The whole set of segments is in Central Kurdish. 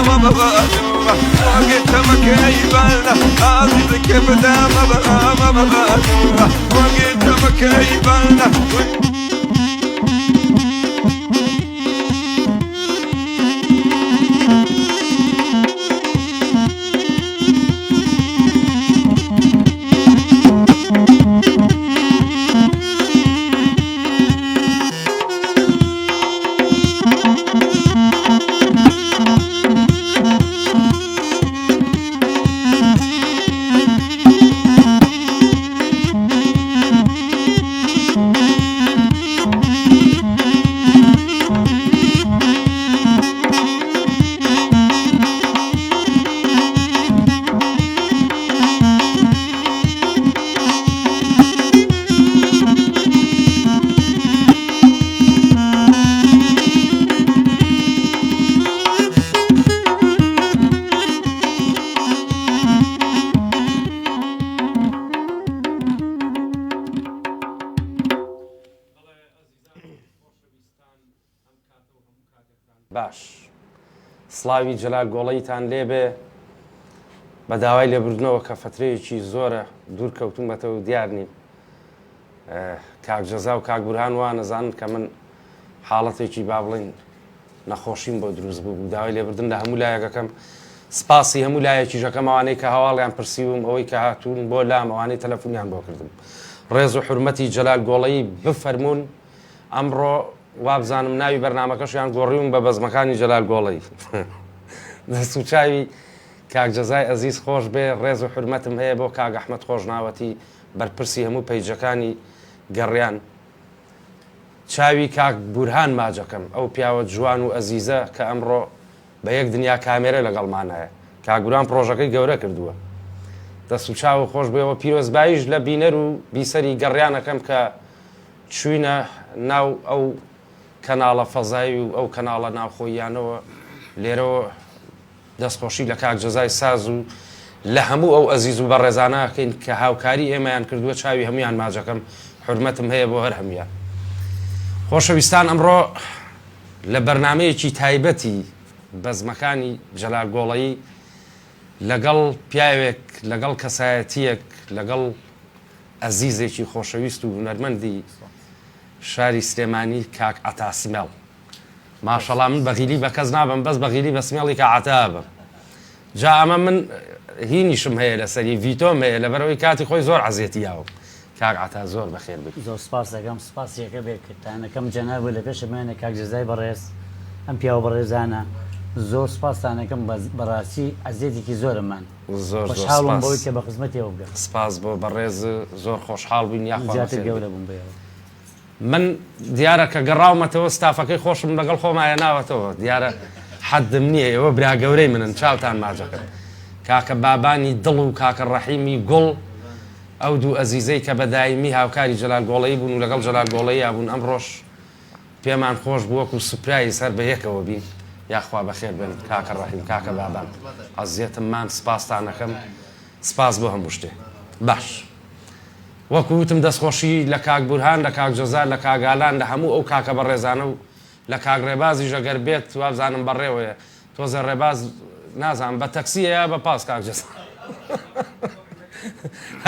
ما ببادوها وقت مكيبانا عزيز كيف دا ما ببادوها وقت مكيبانا باش سڵاوی جەلال گۆڵەیتان لێبێ بە داوای لێبوردنەوە کە فترەیەکی زۆرە دوور کەوتومەتەوە دیار نیم کاک جەزا و کاک بورهان وان نەزانن کە من حاڵەتێکی با بڵێن نەخۆشیم بۆ دروست بوو داوای لێبوردن لە هەموو لایەکەکەم سپاسی هەموو لایەکیژەکەم ئەوانەی کە هەواڵیان پرسیوم ئەوەی کە هاتوون بۆ لام ئەوانەی تەلەفۆنیان بۆ کردم ڕێز و حورمەتی جەلال گۆڵەیی بفەرمونون ئەمڕۆ وابزانم ناوی بەرنامەکەشیان گۆڕیوم بە بەزمەکانی جەلال گۆڵەی دەست و چاوی کاک جەزای ئەزیز خۆش بێ ڕێز و حورمەتم هەیە بۆ کاک ئەحمەد خۆشناوەتی بەرپرسی هەموو پەیجەکانی گەڕیان چاوی کاک بورهان ماجەکەم ئەو پیاوە جوان و ئەزیزە کە ئەمڕۆ بە یەک دنیا کامێرە لەگەڵمانایە کاک بورهان پرۆژەکەی گەورە کردووە دەست و چاو خۆش بێەوە پیرۆزباییش لە بینەر و بیسەری گەڕیانەکەم کە چوینە ناو ئەو کەناڵە فەزایی و ئەو کەناڵە ناوخۆییانەوە لێرەوە دەستخۆشی لە کاک جەزای ساز و لە هەموو ئەو ئەزیز و بەڕێزانەکەین کە هاوکاری ئێمەیان کردووە چاوی هەمویان ماجەکەم حورمەتم هەیە بۆ هەر هەمویان خۆشەویستان ئەمڕۆ لە بەرنامەیەکی تایبەتی بەزمەکانی جەلال گۆڵەیی لەگەڵ پیاوێک لەگەڵ کەسایەتیەک لەگەڵ ئەزیزێکی خۆشەویست و هونەرمەندی شاری سلێمانی کاک عەتاسمێڵ ماشەڵا من بەغیلی بە کەس نابم بەس بەغیلی بە سمێڵی کە عەتا بم جا ئەمە من هینیشم هەیە لەسەری ڤیتۆم هەیە لەبەرەوەی کاتی خۆی زۆر عەزیەتیاوە کاک عەتا زۆر بەخێر بێت زۆر سپاس دەکەم سپاسیەکە بێکردانەکەم جەناب لە پێشمێنە کاک جەزای بەڕێز ئەم پیاوە بەڕێزانە زۆر سپاسانەکەم بەڕاستی عەزیەتێکی زۆرمان زۆر خۆشحاڵم بەوەی کە بە خزمەتیەوە بگەم سپاس بۆ بەڕێز زۆر خۆشحاڵ بووین یاخوا زیاتر گەورە بووم بێەوە من دیارە کە گەڕاومەتەوە ستافەکەی خۆشم لەگەڵ خۆمایە ناوەتەوە دیارە حەدم نییە ئێوە برا گەورەی منن چاوتان ماجەکەن کاکە بابانی دڵ و کاکە ڕەحیمی گوڵ ئەو دوو ئەزیزەی کە بەدایمی هاوکاری جەلال گۆڵەیی بوون و لەگەڵ جەلال گۆڵەیی بوون ئەمڕۆژ پێمان خۆش بووەکو سوپرایز هەر بە یەکەوە بین یاخوا بەخێر بن کاکە ڕەحیم کاکە بابان عەزیەتممان سپاستانەکەم سپاس بۆ هەموو شتێ باش وەکو وتم دەستخۆشی لە کاک بورهان لە کاک جەزا لە کاگالان لە هەموو ئەو کاکە بەڕێزانە و لە کاک ڕێبازی ژەگەر بێت وابزانم بەڕێوەیە تۆزە ڕێباز نازانم بە تەکسیە بە پاس کاک جەزا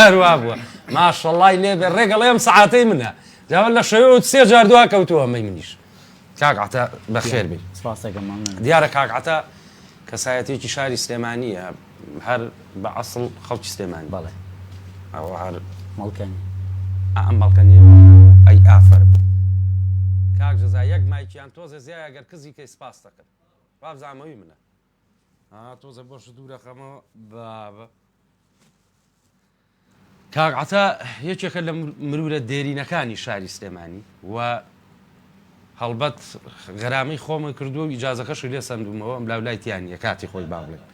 هەروە بووە ماشەڵڵای لێبێ ڕێگەڵێم سەعاتەی منە جاوە لە شەوێ سێ جار دوا کەوتووە ئەمەی منیش کاک عەتا بەخێر بێت دیارە کاک عەتا کەسایەتێکی شاری سلێمانیە هەر بە عەسڵ خەڵکی سلێمانی بەڵێ ئەوە هەر مەڵکەنی ئەم بەڵکەنی ئەی ئافەر کاک جەزا یەک مایکیان تۆزە زیایە گەر کزی کەی سپاس دەکەن وابزانمەوی منە تۆزە بۆش دوورەخەمەوە بابە کاک عەتا یەکێکە لە مرورە دێرینەکانی شاری سلێمانی و هەڵبەت غەرامەی خۆمە کردووە و ئیجازەکەشی لێ سەندومەوە ئەم لاولایتیانە کاتی خۆی با بڵێن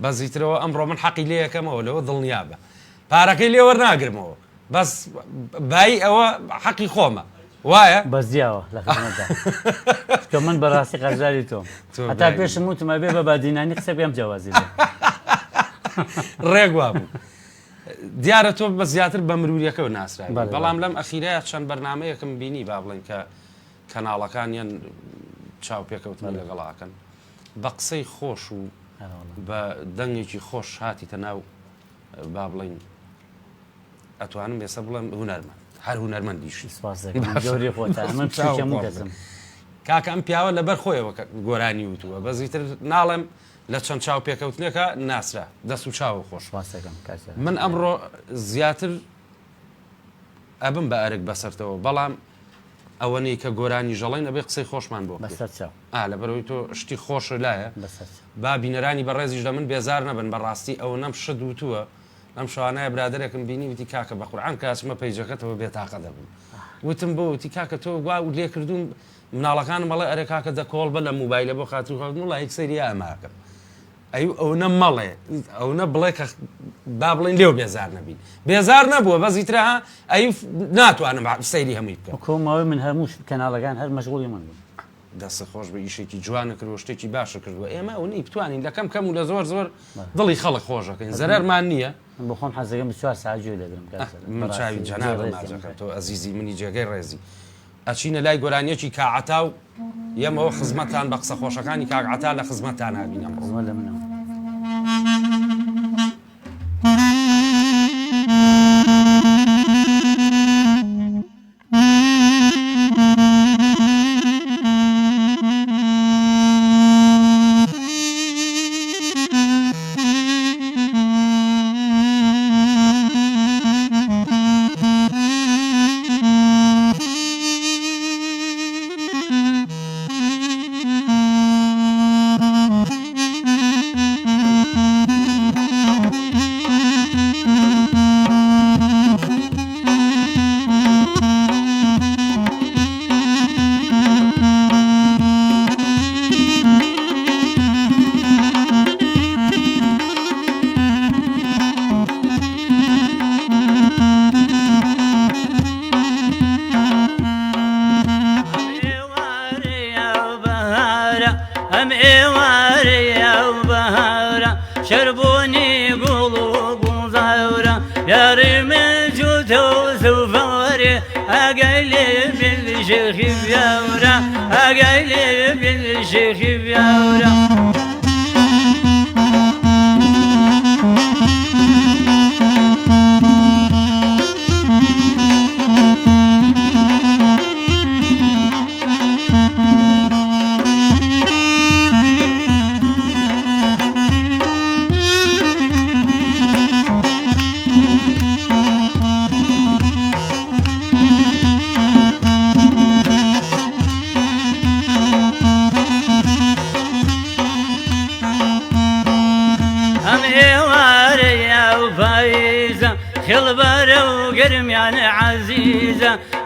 بەزیترەوە ئەمڕۆ من حەقی لێ یەکەمەوە لەوە دڵنیابە پارەکەی لێ وەرناگرمەوە بەس بای ئەوە حەقی خۆمە وایە بەزیاوە لە خزمەتدا کە من بەڕاستی قەرزاری تۆم هەتا پێشم وتمە بێ بە بادینانی قسە پێم جیاوازی بێ ڕێک وا بوو دیارە تۆ بە زیاتر بە مروریەکەەوە ناسراوی بەڵام لەم ئەخیرەیە چەند بەرنمەیەکم بینی با بڵێن کە کەناڵەکانیان چاو پێکەوتنی لەگەڵاکەن بە قسەی خۆش و بە دەنگێکی خۆش هاتیتە ناو با بڵین ئەتوانم ێستا بڵێم هونەرمەند هەر هونەرمەندیشی گەوری خۆتان من هەموو کەسم کاکە ئەم پیاوە لەبەر خۆیەوە گۆرانی وتووە بەزیتر ناڵێم لە چەند چاو پێکەوتنێکە ناسرا دەست و چاوە خۆش من ئەمڕۆ زیاتر ئەبم بە ئەرک بەسەرتەوە بەڵام ئەوەنەی کە گۆرانی ژەڵین ئەبێ قسەی خۆشمان بۆ لەبەرەوەی تۆ شتی خۆش لایە با بینەرانی بەڕێزیش لە من بێزار نەبن بەڕاستی ئەو نەم شت وتووە ئەم شوانایە برادێکم بینی وتی کاکە بە قورعان کاسمە پەیجەکەتەوە بێتاقە دەبوو وتم بۆ وتی کاکە تۆ وا و لێ کردوم مناڵەکان بەڵێ ئەرێ کاکە دەکۆڵ بە لە موبایلە بۆ خاتر خۆ وڵای سەریە ئەماکەم ئەو نە مەڵێ ئەو نە بڵێ کە با بڵین لێو بێزار نەبین بێزار نەبووە بەزیترا ئەی ناتوانم سەیری هەمووی بکەم کۆمەوەی من هەموو کەناڵەکان هەر مەشغوڵی من بوون دەستە خۆش بە ئیشێکی جوانە کردوە شتێکی باشە کردووە ئێمە ئەو نی بتوانین لەکەم کەم و لە زۆر زۆر دڵی خەڵک خۆشەکەین زەرمان نییە بۆ خۆم حەزەکەم 4 ساعت گوێ لەگرم من چاوی جەناب ناجەکەم تۆ ئەزیزی منی جێگەی ڕێزی ئەچینە لای گۆرانیەکی کاعەتا و ئێمەوە خزمەتان بە قسە خۆشەکانی کاعەتا لە خزمەتان هابینەم لە منەوە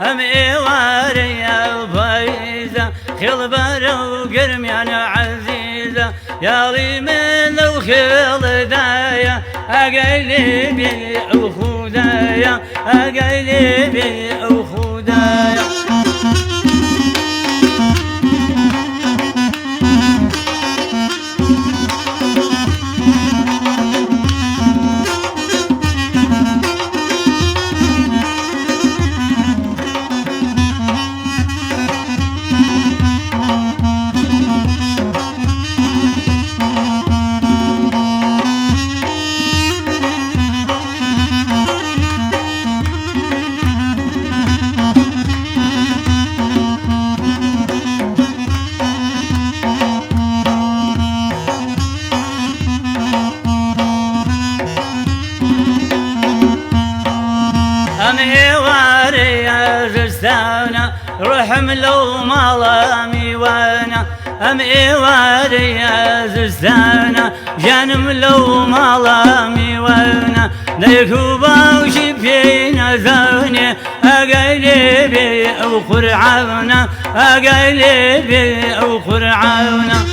هم إيواري يا فايزة خلبرة وقرميان عزيزة يا لي من لو خل دايا أقلبي أخودايا أقلبي أخودايا رحم لو مالامي وانا ام ايواري يا زستانا جانم لو مالامي وانا ليكوبا وشبينا زوني اقلبي او قرعاونا اقلبي او قرعاونا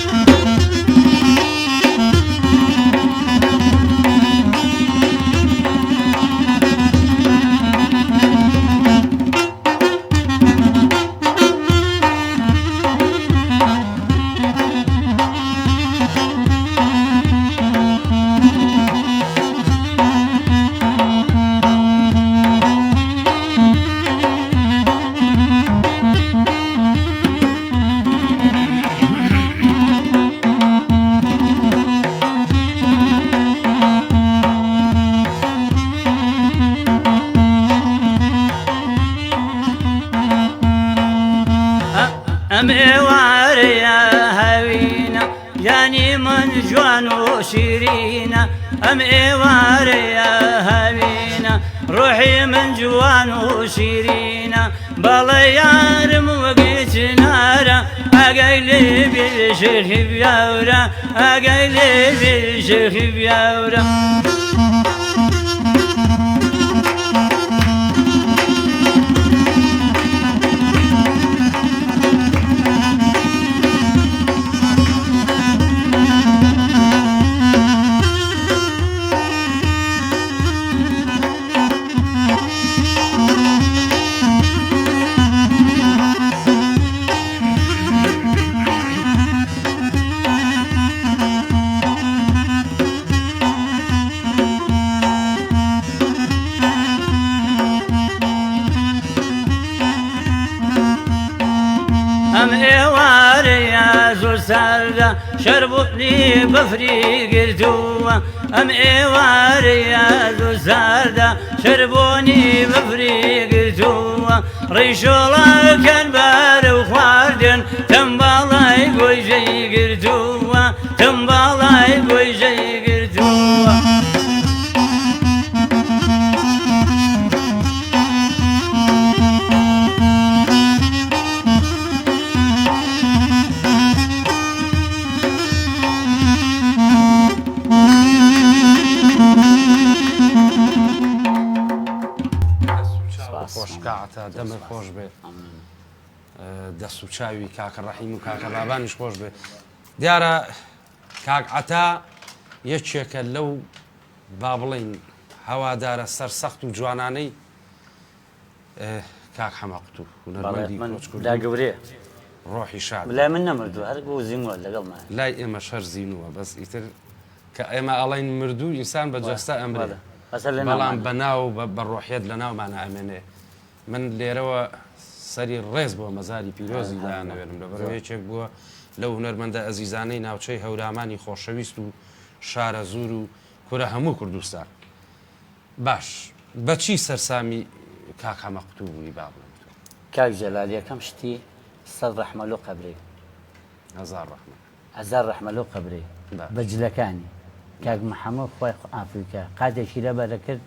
من جوان وشيرين أم إيواري يا هبينا روحي من جوان وشيرين بليار موقيت نارا أقيلي بالشيخ بيورا أقيلي بالشيخ بيورا أم إيواري يا زور سردا شربوني بفري قرتوا أم إيواري يا زور سردا شربوني بفري قرتوا ريشولا كان بار وخواردن تنبالاي قوي قرتوا تنبالاي قوي قرتوا خۆشکاتە دەمە خۆش بێ دەست و چاوی کاکە ڕەحیم و کاکە بابانیش خۆش بێ دیارە کاک عەتا یەکێکە لەو با بڵین هەوادارە سەرسەخت و جوانانەی کاک حەمەقوت و هونەرمەندی لا گەورەیە ڕۆحی شاد لای من نەمردووە هەر بۆ زیینوە لەگەڵمان لای ئێمە شەر زیینووە بەس ئیتر کە ئێمە ئەڵین مردوو ئینسان بە جەستە ئەمرێ بەڵام بەناو بە ڕۆحیەت لە ناومانە ئەمێنێ من لێرەوە سەری ڕێز بووە مەزاری پیرۆزی دایانەوێنم لەبەرەوە یەکێک بووە لەو هونەرمەندە ئەزیزانەی ناوچەی هەورامانی خۆشەویست و شارە زور و کورە هەموو کوردستان باش بەچی سەرسامی کاک حەمەقوت بووی با بڵێم کاک جەلال یەکەم شتی سەد ڕەحمەلۆ قەبرەی هەزار ڕەحمەت هەزار ڕەحمەلۆ قەبرەی بەجلەکانی کاک محەممەد خۆی ئافریکا قاتێکی لەبەرە کرد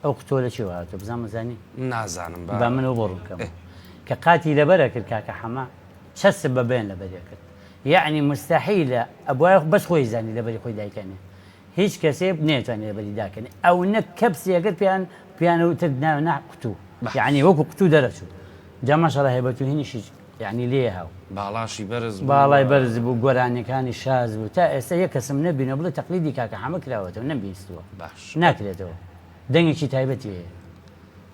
ئەو قوتۆ لە چی هاتۆ بزانمە زانی نازانم با منەوە بۆ ڕووکەم کە قاتی لەبەرە کرد کاکە حەما چەست بەبێن لەبەرێ کرد یعنی مستحیلە ئەبووە بەس خۆی زانی لەبەری خۆی دایکەنێ هیچ کەسێ نێتوانێت لەبەری داکەنێ ئەو نەک کەپسیەکرد پیانەوتر ناونا قوتوو یعنی وەکو قوتوو دەرەچوو جامەشەڵە هەیبەت و هینیشی یعنی لێ هاو باڵاشی بەرز باڵای بەرز بوو گۆرانەکانی شاز بوو تا ئێستا یە کەسم نەبینە بڵێ تەقلیدی کاکە حەمە کراوەتەوە نەبیستووە باش ناکرێتەوە دەنگێکی تایبەتی هەیە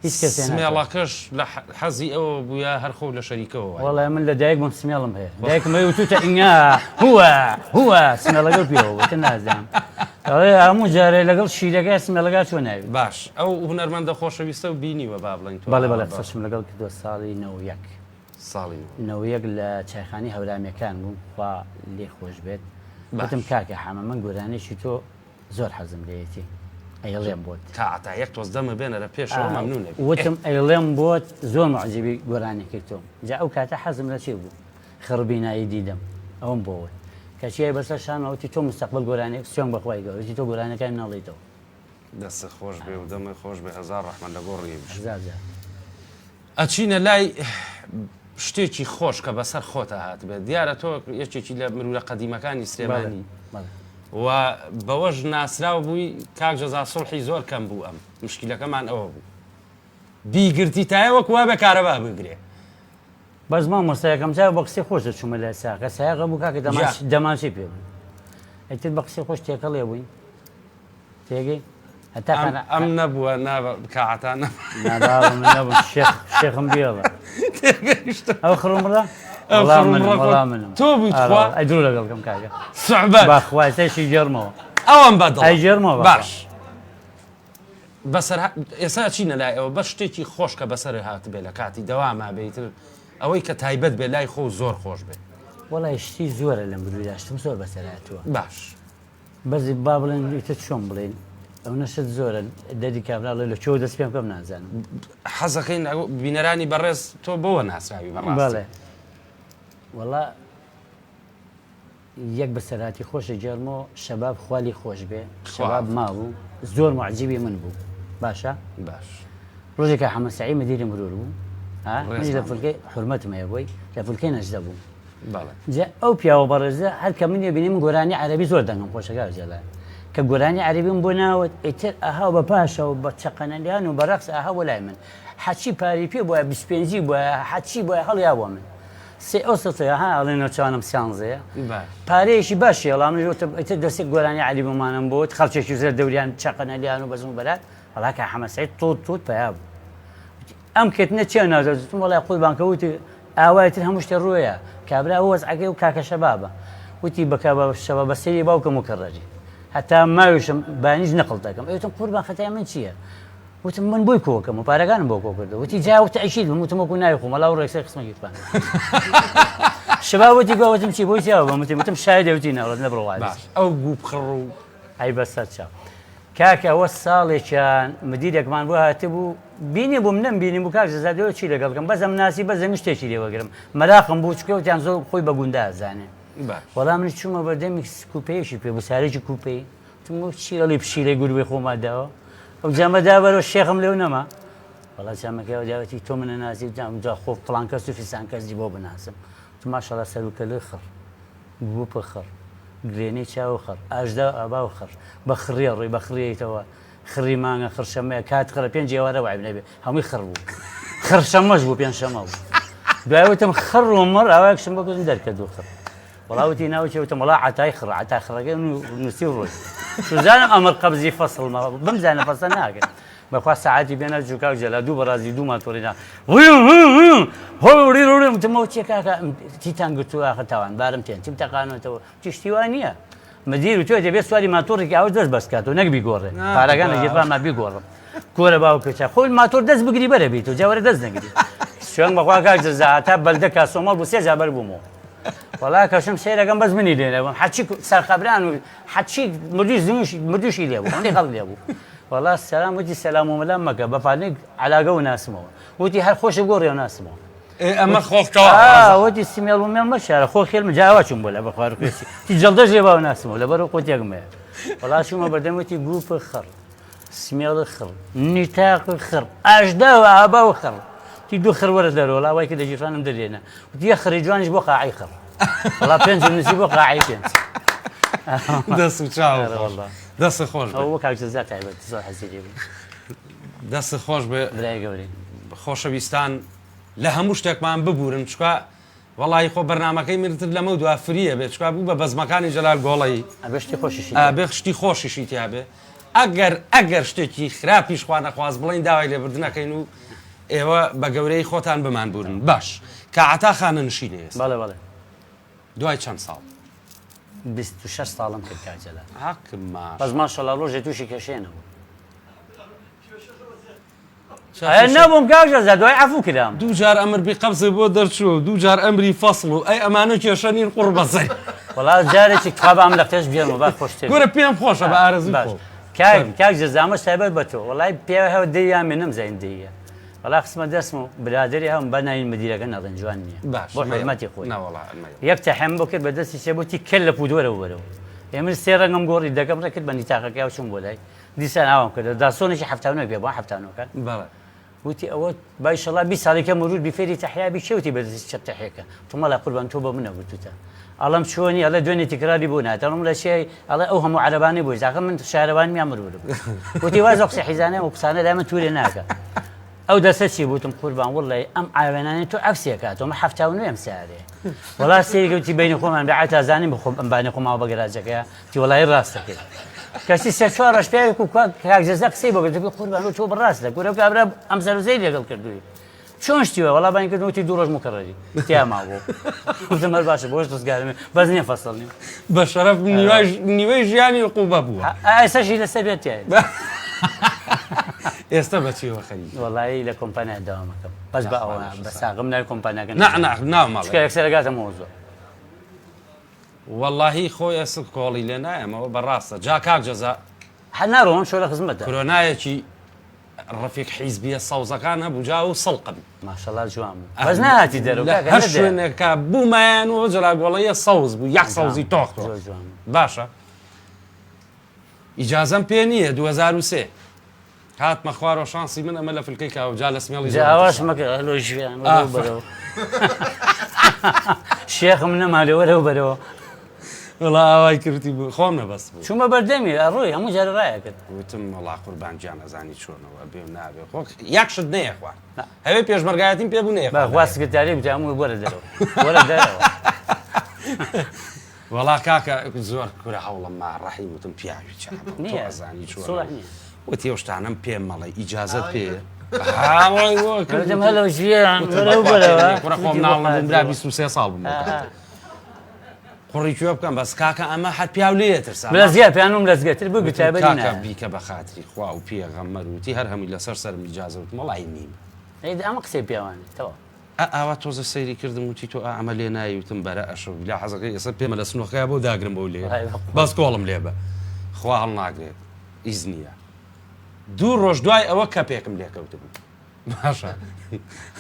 هیچ کەسێ سمێڵەکەش لە حەزی ئەوە بووە هەر خۆ لە شەریکەوە وەڵای من لە دایک بووم سمێڵم هەیە دایکم وتوتە ئینگا هوە سمێ لەگەڵ پێوە تە نازانم هەموو جارێ لەگەڵ شیرەکە سمێڵەکە چۆن ناوی باش ئەو هونەرمەندە خۆشەویستە و بینیوە با بڵین بەڵێ بەڵێ قسەشم لەگەڵ کردووە ساڵی 91 ساڵی 91 لە چایخانی هەورامیەکان بووم خوا لێ خۆش بێت وتم کاکە حەمە من گۆرانێکی تۆ زۆر حەزم لێیەتی ئەیڵێم بۆت کاتا یەک تۆز دەمە بێنە لە پێشەوە مەمنونە وتم ئەیڵێم بۆت زۆر معجبی گۆرانی کردتۆم جا ئەو کاتە حەزم لە چێ بوو خڕبینایی دیدەم ئەوم بۆوە کەچیای بەسەر شانەوەتی تۆ مستەقبل گۆرانێک سوێن بەخوای گەورەی تۆ گۆرانەکان ناڵیتەوە دەستە خۆش بێ و دەمە خۆش بێ هەزار ڕەحمەت لە گۆڕی زازە ئەچینە لای شتێکی خۆش کە بەسەر خۆتە هات بێت دیارە تۆ یەکێکی لە مرورە قەدیمەکانی سلێمانی و بەوەش ناسراو بووی کاک جەزا سڵحی زۆر کەم بوو ئەم مشکلەکەمان ئەوە بوو بیگرتی تایەوەک وا بە کارەبا بگرێ بەس مامۆستایەکەم جا بە قسەی خۆشە چوومە لە ساقە سایقە بوو کاکە دەماشی پێ بوو ئەیتر بە قسەی خۆش تێکەڵێ بووین تێگەی هەتا ئەم نەبووە کاعاتان شێخم بێڵە ئەو خڕمڕە تۆ بوویت ئەدرو لەگەڵکەم کاکە سوعبەت باخواتەشی گەرمەوە ئەوەم بەدڵ ئەی ژێرمەوە باش بەسەر ئێستا چینە لای ئەوە بە شتێکی خۆش کە بەسەر هات بێ لە کاتی دەواما بێتتر ئەوەی کە تایبەت بێ لای خۆ زۆر خۆش بێ وەڵای شتی زۆرە لەم برووداشتم زۆر بەسەرهاتووە باش بەزی با بڵێن ئیتر چۆن بڵێن ئەو نەشت زۆرە دەری کابراڵێ لە چۆ دەست پێم کەم نازانم حەزەکەین بینەرانی بەڕێز تۆ بۆوە ناسراوی بەڕاست وەڵا یەک بەسەراتی خۆشە جێڵمەوە شەباب خوالی خۆش بێ شەباب ماڵ زۆر معجیبی من بوو باشە باش ڕۆژێکە حەمەسعی مدیری مرور بوو منی لە فولکەی حرمەتمەیە بۆی لە فولکەی نەژدە بوو جا ئەو پیاوە بەڕێزە هەر کە منێ بینی من گۆرانی عەرەبی زۆر دەنگم خۆشەکار جەلال کە گۆرانی عەرەبیم بۆ ناوت ئیتر ئەها بە پاشەوە بە چەقەنەلیان و بەڕەقس ئاها بۆ لای من حەچی پاری پێ بووە 25 بووە حەچی بووە هەڵیا بۆ من سێ ئەو سەتەیە ها ئەڵێنەوە چوانم سیانزەیە پارەیەشی باشی هەڵامژێتە دەستێک گۆرانی عەلیبمانم بۆت خەڵکێکی زێر دەوریان چەقەنەلیان و بەزم بەرات هەڵاکە حەمەسعید توت پیا بوو ئەم کێتنە چێ نازەتم وەڵای خۆی بانکەوتی ئاوایەتر هەموو شتێ ڕوویە کابرا وەزعەکەی و کاکە شەبابە وتی بەکە شەبە بەسەری باوکەم و کڕەری هەتا ماویشم بانیش نەقڵ دەکەم ئەوتم قوربان خەتای من چییە؟ وتم من بۆی کۆکەم و پارەکانم بۆ کۆ کردەوە وتی جاوتە ئەیشید وتم وەکو ناوی خۆم وەڵاو ڕێکسەر قسمەکیتوان شەباب وتی گوتم چی بۆی چاوە وتم شایدە وتی ناوڵات نەبڕەوە ئەو بوو بخڕ و ئەی بەسەر چاو کاکە ئەوە ساڵێکیان مدیرێکمان بۆ هاتبوو بینی بووم نەمبینی بوو کاک زادەوە چی لەگەڵکەم بەزەم ناسی بەزەمی شتێکی لێوەگرم مەراقم بوو چکەوتیان زۆر خۆی بە گوندا ئازانێ وەڵام منی چوومە بەردەمی کوپەیەشی پێ بوو سارێکی کوپەی تم چیڵی پشیلەی گوروی خۆماداوە ئەو جامەدا بەرەوە شێخم لێو نەما وەڵا جامەکەەوە داوەتی تۆ منە نازی جا خۆ فڵان کەس و فیسان کەسی بۆ بناسم تو ماشەڵا سەرکە لێ خڕ بوو پە خڕ گرێنەی چاو خڕ ئاژدا ئابا و خڕ بە خڕێ ڕێی بە خڕێتەوە خڕی مانگە خڕشەمەیە کات خڕە پێنج ئێوارە وای نەبێ هەمووی خڕ بوو خڕشەمەش بوو پێنج شەمە بوو دوایوتم خڕ و مڕ ئاواکشم بۆ گوتم دەرکردو خڕ وڵاوتی ناوچێتم وڵا عتای خڕ عتا خڕەکەی نووسی ڕۆی سوزانم ئەمر قەبزی فەسڵمە بمزانە فەسە ناکرد بەخوا ساعتی بێنە جوکاو جەلا دوو بەڕازی دوو ماتۆرینا هۆڕیڕێمتمەوە چێ کاکە تیتان گرتووە خەتاوان بارم تێن چیم تەقانێتەوە تیشتیوان نییە مدیر و تۆ دەبێت سواری ماتۆڕێکی ئەو دەست بەسکات و نەک بیگۆڕێ پارەکان لەگیرپانما بیگۆڕم کۆرە باوکەچە خۆی ماتۆر دەست بگری بەرە بیت و جاوەرە دەست نەگری شوێن بەخوا کاک جەزا تا بەلدە کاسۆمەڵ بوو سێ جابەر بوومەوە وەڵا کەشم سێرەکەم بەس منی لێنەوەم حەچی سەرخەبران و حەچی مردوشی لێبوو هەندێک خەڵک لێبوو وەڵا سەلام وتی سەلام و مەلام مەکە بەفانێک عەلاگە و ناسمەوە وتی هەر خۆشە گۆڕێ و ناسمەوە ئەمە خۆشتەوە وتی سیمێڵ و مێڵ مەشارە خۆ خێلم جاوا چوون بۆ لە بەخوار پێچی تی جەڵدەش لێ باو ناسمەوە لەبەرەوە قوتێکمەیە وەڵا چوومە بەردەموتی گروپە خڕ سمێڵ خڕ نیتاق خڕ ئاژدا و ئابا و خڕ تی دوو خڕ وەرە دەرەوە وڵا وای کە دەجیفانم دەرێنە وتی یە خڕی جوانیش بۆ قاعی خڕ وڵا پێنج نووسی بۆ قاعی پێنج دەست و چاو دەست خۆش ئەوە کاک جەزا تایبەت زۆر حەزیری بوو دەست خۆش بێ برای گەورەی خۆشەویستان لە هەموو شتێکمان ببورن چکە وەڵی خۆ بەرنمەکەی مرتر لەمە دو فریە بێت چکە بوو بە بەزمەکانی جەلال گۆڵی بێ شتی خۆشیشی تیاابێ ئەگەر شتێکی خراپیش خوا نەخواست بڵین داوای لێبردنەکەین و ئێوە بە گەورەی خۆتان بمان بورن باش کە عتا خانە نشینێ بەڵێ دوای چەند ساڵ 26 ساڵم کرد کاجەلا بەس ماشەڵا ڕۆژێ تووشی کەشێنەوە نەبووم کاژە دوای عەفو کردم دوو جار ئەمر قەبزێ بۆ دەرچوو دوو جار ئەمری فەسڵ و ئەی ئەمانە کێشەنین قوڕ بەزەی وەڵا جارێکی قابام لە قتێش بێنەوە با خۆشتێ گورە پێم خۆشە بە ئارەزی کاک جەزامە سایبەت بە تۆ وەڵای پێ هەوە دەیان مێنم زین دەیە وەڵا قسمە دەستم و برادری هەم بەناین مدیرەکە نەڵێن جوان نییە بۆ حرمەتی خۆی یەک تەحەم بۆ کرد بە دەستی سێبوتی کەل لە پودۆرە وەرەوە ئێمە سێ ڕەنگەم گۆڕی دەکەم ڕێکرد بە نیتاقەکە و چوون بۆ لای دیسان ئاوام کرد داسۆنێکی هەفتانەوە بێ بۆ هەفتانەوەکان وتی ئەوە باشەڵا 20 ساڵێکە مرور بیفێری تەحیابی شێوتی بەدەستی چەپ تەحیەکە تۆمەڵا قوربان تۆ بە منە گوتوتە ئەڵەم چۆنی ئەڵێ دوێنێ تکراری بوو ناتەڵم لە شێ ئەڵێ ئەو هەموو عەرەبانی بووی زاخە من شارەوان میان مرور بوو وتی وازە قسە حیزانە و قسانە لای من توورێ ناکە ئەو دەسە چی بوتم قوربان وڵی ئەم ئاوێنانی تۆ عەکسێکاتەوە 79 سارێ وڵا سێریکەوتی بینی خۆمان بەعات ئازانیم بخۆم ئەمبانی خۆماوە بە گەراجەکەیە تی وڵای ڕاستەکرد کەسی سێ چوار ڕەش پێوێک و کاک جەزا قسەی بۆ گرت قوربان تۆ بڕاستە گورە کابرا ئەم سەرزەی لەگەڵ کردووی چۆن شتیوە وڵا بانی کردوتی دوو ڕۆژ مکڕەری تیاما بۆ وتم هەر باشە بۆش دەستگارمێ بەس نییە فەسڵ نیم بە شەرەف نیوەی ژیانی عقوبە بووە ئێستاشی لەسەر بێت ئێستا بەچیوە خەری وەڵایی لە کۆمپانیا داوامەکەم بەس بە ئەوە بە ساغم ناوی کۆمپانیاکە ناوماڵ یەکسەرگاتەمەوە زۆر واللهی خۆی ئەسڵ کۆڵی لێ نایەمەوە بەڕاستە جا کاک جەزا هەناڕۆن شۆ لە خزمەتە کۆرۆنایەکی ڕفیق حیزبیە سەوزەکان هەبوو جا و سەڵقم ماشەڵا جوان بوو بەس نهاتی دەرەوە کاکە هەر نەدەیە. شوێنێکە بوومایان و جەلاگۆڵەیە سەوز بوو یەک سەوزی تۆختەوە زۆر جوان بوو. باشە ئیجازەم پێ نییە 2003 هاتمە خوارەوە شانسی من ئەمە لە فلکەی کاوجا لە سمێڵی جا ئاواش مەکە هەلۆ ژیان وەرەوە بەرەوە شێخم نەمالێ وەرەوە بەرەوە وڵا ئاوای کردی بوو خۆم نەبەست بوو چوومە بەردەمی ئەڕۆی هەموو جارە ڕایە کرد وتم وڵا قوربان گیان ئەزانی چۆنەوە بێ نابێ خۆ یەکشت نەیە خوارد هەوێ پێشمەرگایەتیم پێ بوو نەیە بەخوا سکرتاری بوو هەموو وەرە دەرەوە وەرە دەرەوە وڵا کاکە زۆر کورە هەوڵم ما ڕەحیم وتم پیاوی چ نییە ئەزانی چۆن سوڵح نییە وتی ئەوشتانم پێم مەڵی ئیجازت پێ دەم هەلۆ ژیان وەرەوە بەرەوە کوڕە خۆم ناڵم برا 23 ساڵ بووم قوڕی کوێ بکەم بەس کاکە ئەمە هەر پیاو لێ ترسا لە زیاد پیانم لە زگەتر بگو تایبەتی کاکە نایە بیکە بە خاتری خوا و پێغەمبەر وتی هەر هەمووی لەسەر سەرم ئیجازە وت مەڵای نیم ئەمە قسەی پیاوانی تەوا ئاوا تۆزە سەیری کردم وتی تۆ ئەمە لێ نایوتم بەرە ئەشە لا حەزەکەی ئێستا پێمە لە سنوخەیە بۆ داگرم بۆ لێ باس کۆڵم لێ بە خوا هەڵ ناگرێت ئیزنیە دوو ڕۆژ دوای ئەوە کەپێکم لێکەوت بوو باشە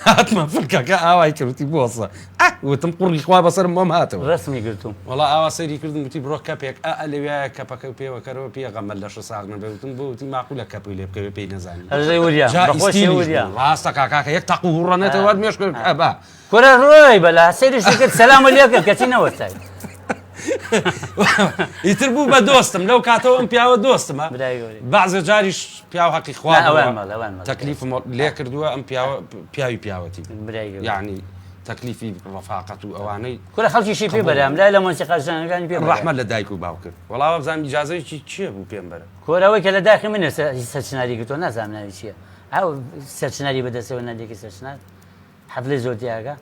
هاتمە فکەکە ئاوای کردی بۆسە وتم قوڕی خوا بەسەرم بۆم هاتەوە ڕسمی گرتوم وڵا ئاوا سەیری کردم وتی بڕۆ کەپێک لەوێ کەپەکە پێوەکەرەوە پێغەمبەر لە ساغنە بێتم بۆ وتی ماقولە کەپی لێ بکەوێ پێی نەزانی ئەژەی وریان بەخۆشی وریان ڕاستە کاکاکە یەک تەقو هوڕەنێتەوە مێش کرد ئەبا کورە ڕۆی بەلا سەیرشی کرد سەلامە لێ کرد کەچی نەوەستای ئیتر بوو بە دۆستم لەو کاتەوە ئەم پیاوە دۆستمە بەعزە جاریش پیاو حەقی خوا تەکلیفم لێ کردووە ئەم پیاوی پیاوەتی یعنی تەکلیفی ڕەفاقەت و ئەوانەی کورە خەڵکیشی پێ بەرام لای لە مۆسیقاژانەکانی پێ ڕەحمەت لە دایک و باوکرد وەڵاوە بزانام ئیجازەیەکی چییە بوو پێم بەرە کۆرەوەی کە لە داخی منە سەرچناری کردۆ نازانانی چییە ئەو سەرچناری بەدەستەوە نەدێکی سەرچنار حەفلەی زۆر دیاگە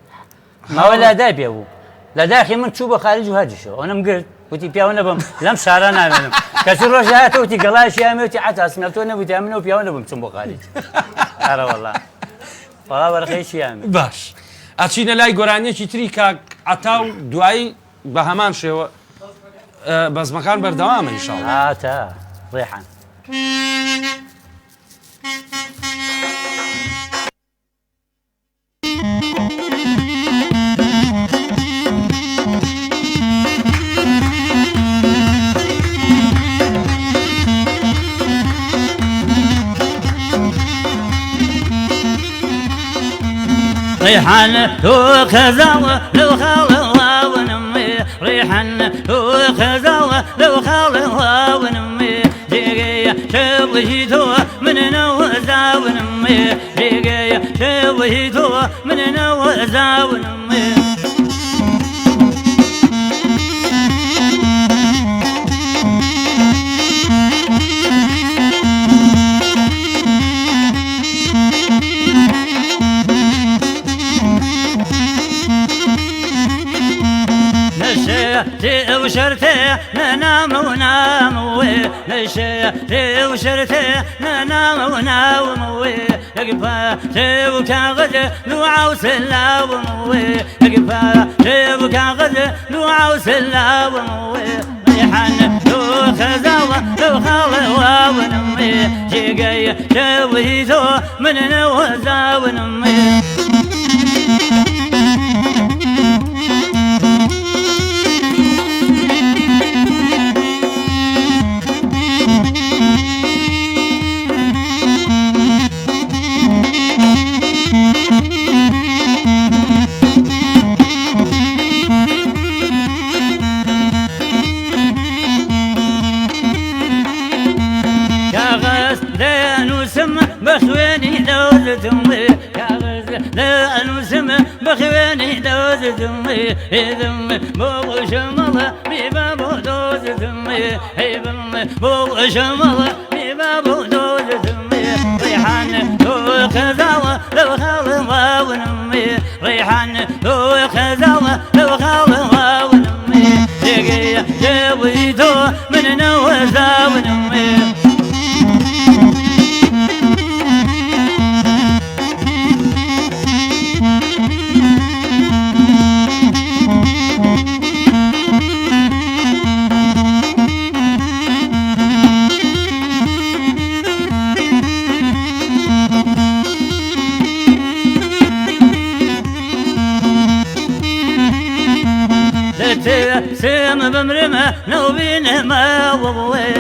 ماوە لادای پێ بوو لە داخی من چوو بە خارج و هاجیشەوە ئەوەم گرت وتی پیاوە نەبم لەم شارە نامێنم کەچی ڕۆژ هاتە وتی گەڵایشی ئەمێتی حتا تۆ نەبوویتە منەوە پیاوە نەبم چم بۆ خارج ئەرە وەڵا وەڵا وەرەقەیەکی ئەمێ باش ئەچینە لای گۆرانیەکی تری کاک عەتا و دوایی بە هەمان شێوە بەزمەکان بەردەوامە ئینشاڵڵا هاتە ڕێحان ريحان هو خزاوة لو خالوا ونمي ريحان هو خزاوة لو خالوا ونمي جيجي شبهيتو من نوزا ونمي جيجي شبهيتو من نوزا ونمي نشيتي وشرتي ننام ونام نشيتي وشرتي ننام ونام يقفاتي وكاغد نوعا وسلا وموي يقفاتي وكاغد نوعا وسلا وموي ريحان لو خزاوة لو خالوا ونمي جيجي شويتو من نوزا ونمي بخواني لوز دمي كاغز لا نسم بخواني لوز دمي دمي بو شمال ببابو دوز دمي دمي بو شمال ببابو دوز دمي ريحان لو خزاوة لو خالوا ونمي ريحان لو خزاوة لو خالوا ونمي يجي جويتو من نوزا ونمي نوبينه ما ووي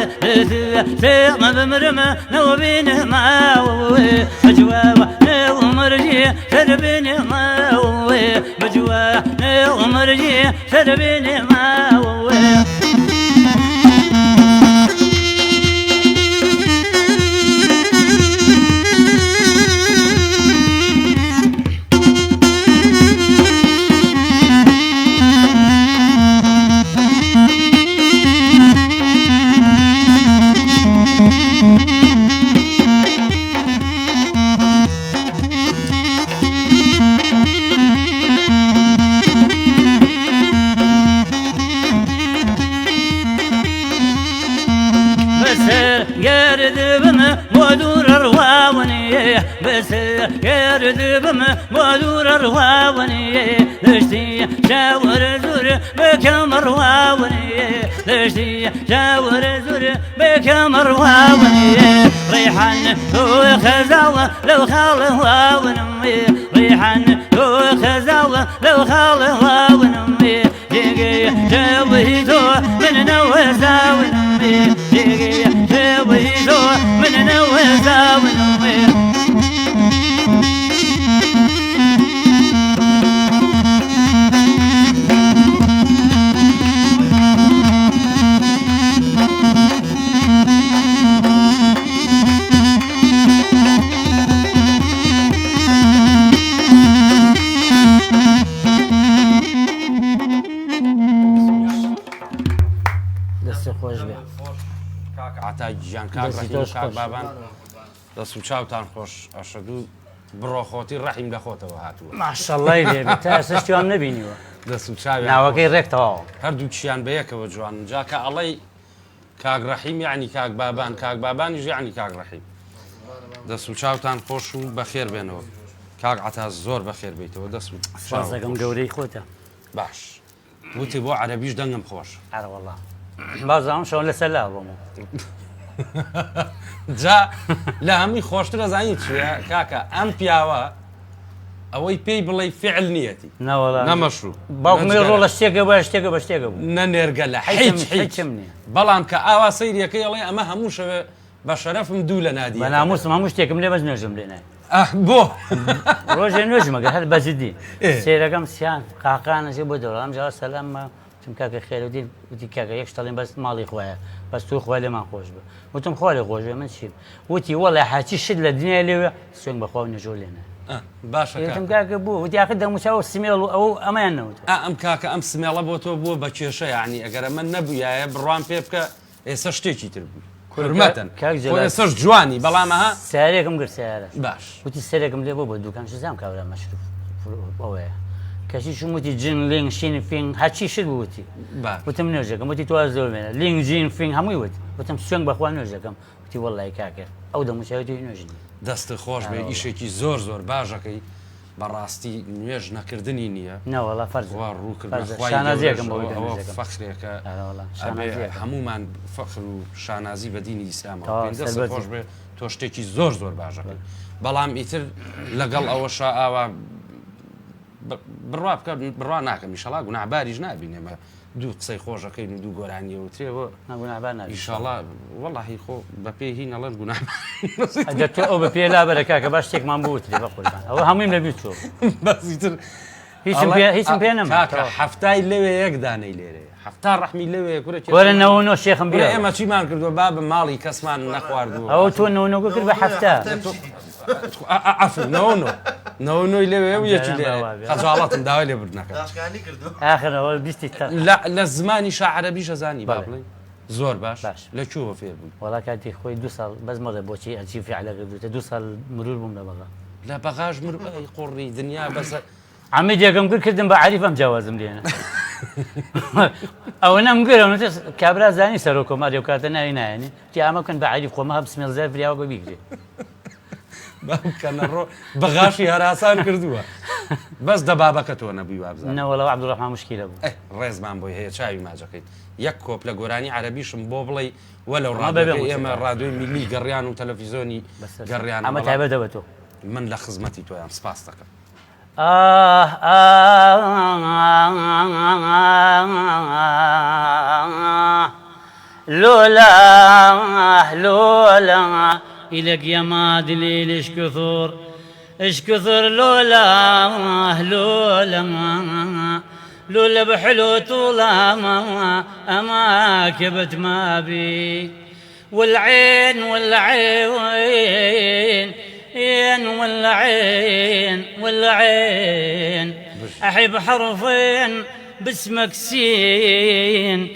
سيما بمرمى نوبينه ما ووي مجواوة ومرجي تربينه ما ووي مجواوة ومرجي تربينه ما ووي مودور رواوني لشتي جاور زور بكم رواوني لشتي جاور زور بكم رواوني ريحان وخزاوة لو خاله ونمي ريحان وخزاوة لو خاله ونمي ديقي جاويتو من نوزا ونمي ديقي جاويتو من نوزا ونمي عتاجیان کاک بابان دەست و چاوتان خۆش ئەشەدوو بڕۆخۆتی ڕەحیم لە خۆتەوە هاتووە ماشەڵڵای لێ تا ئێستا شتیوان نبینیوە دەست و چاوی ناوەکەی ڕێکتەواو هەردوو چیان بەیەکەوە جوان جاکە ئەڵەی کاک ڕەحیم یعنی کاک بابانیش یعنی کاک ڕەحیم دەست و چاوتان خۆش و بەخێر بێنەوە کاک عتا زۆر بەخێر بیتەوە دەست و شازەکەم گەورەی خۆتە باش وتی بۆ عەرەبیش دەنگم خۆش ئەرەوەڵا بازام شەو لەسەر لا بۆمە جا لە هەمووی خۆشتر ئەزانی چیە کاکە ئەم پیاوە ئەوەی پێی بڵێ فعل نیەتی نەمەشروع باوکمێ ڕۆ لە شتێکە بە شتێکە بە شتێکە بوو نەنێرگە لە هیچم نیە بەڵام کە ئاوا سەیریەکەی ئەڵێ ئەمە هەموو شەوێ بە شەرەفم دوو لە نادی بە ناموسم هەموو شتێکم لێ بەس نوێژم لێنای بۆ ڕۆژێ نوێژمەگە هەر بەجددی سێرەکەم سیان قاقانەژێ بۆ دەوڵام جا سەلاممە چم کاکە خێرودین وتی کاکە یەک شتەڵێن بەس ماڵی خۆیە بەس تو خوا لێمان خۆش بە وتم خوا لێ خۆش بێ من چیم وتی وەڵێ حاچی شت لە دنیا لێوێ سوێن بەخوا نەژۆ لێنە باشەکەم کاکە بوو وتی آخر دەموچاوە سمێڵ و ئەو ئەمایان نەوت ئەم کاکە ئەم سمێڵە بۆ تۆ بووە بە کێشە یعنی ئەگەرە من نەبووایە بڕوان پێ بکە ئێستا شتێکی تر بوو حرمەتەن ئێسش جوانی بەڵامەها سارێکم گرت سیارە باش وتی سەرێکم لێ بۆ بە دوکان شزام کاورە مەشروف ئەوەیە کەسی شوموتی جن لینگ شین فینگ هەچی شت بووتی وتم نوێژەکەم وتی تۆ زۆر بێنە لینگ جین فینگ هەمووی وت وتم سوێن بەخوا نوێژەکەم وتی وەڵای کاکە ئەو دەموچاوی نوێژنی دەستە خۆش بێ ئیشێکی زۆر زۆر باشەکەی بەڕاستی نوێژ نەکردنی نییە نەوەڵا فەرز ڕووکردشانازیەکەم فەخرێکە هەمومان فەخر و شانازی بە دینی ئیسلامەوە دەستە خۆش بێ تۆ شتێکی زۆر زۆر باشەکەی بەڵام ئیتر لەگەڵ ئەوەشا ئاوا بڕوا بکە بڕوا ناکەم ئیشەڵا گوناحباریش نابینێمە دوو قسەی خۆشەکەی و دوو گۆرانیە وترێەوە ئیشەڵا وەڵاهی خۆ بە پێی هی نەڵێن گوناحبار تۆ ئەو بە پێ لابەرە کاکە باش شتێکمان بوتری بە قوربان ئەوە هەموویم لەبییر چۆ بەزیتر هیچم پێ نەما هەفتای لەوێ یەک دانەی لێرەیە هەفتا ڕەحمی لەوێ وەرە 99 شێخم بێ ئێمە چیمان کردووە با بە ماڵی کەسمان نەخواردووە ئەوە تۆ 99 کرد بە هەفتە نەوەی لەوێ و یەکی لێ خەجاڵەتم داوای لێ بردنەکە ئاخرەوە بیستی لە زمانی شاعرەبی شەزانی با بڵێ زۆر باش لەکوێوە فێر بووی وەڵا کاتی خۆی 2 ساڵ بەس مەڵێ بۆچی ئەچی فعلە کردوتە 2 ساڵ مرور بووم لە بەغا لە بەغاش قوڕی دنیا بەسە ئەمە دێگەم کرد کردم بە عریفم جیاوازم لێنە ئەوە نەمگرە کابرا زانی سەر و کۆماری و کاتە ناوی نایەنی تی ئامەکەن بە عریف خۆمە هەم سمێڵ زای فریاوە بیگرێ کەنەڕۆ بەغاشی هەراسان کردووە بەس دە بابەکە تۆ نەبووی وابزان نەوەڵەوە عەبدوڕەحمان موشکیلە بوو ڕێزمان بۆی هەیە چاوی ماجەکەیت یەک کۆپ لە گۆرانی عەرەبیشم بۆ بڵێ وەلەو ڕادیۆ ئێمە ڕادیۆی میلی گەڕیان و تەلەڤیزۆنی گەڕیان ئەمە تایبەتە بە تۆ من لە خزمەتی تۆیان سپاس دەکەم لولا إلك يا ما دليل إيش كثر لولا بحلو طولا أما كبت ما بي والعين أحب حرفين باسمك سين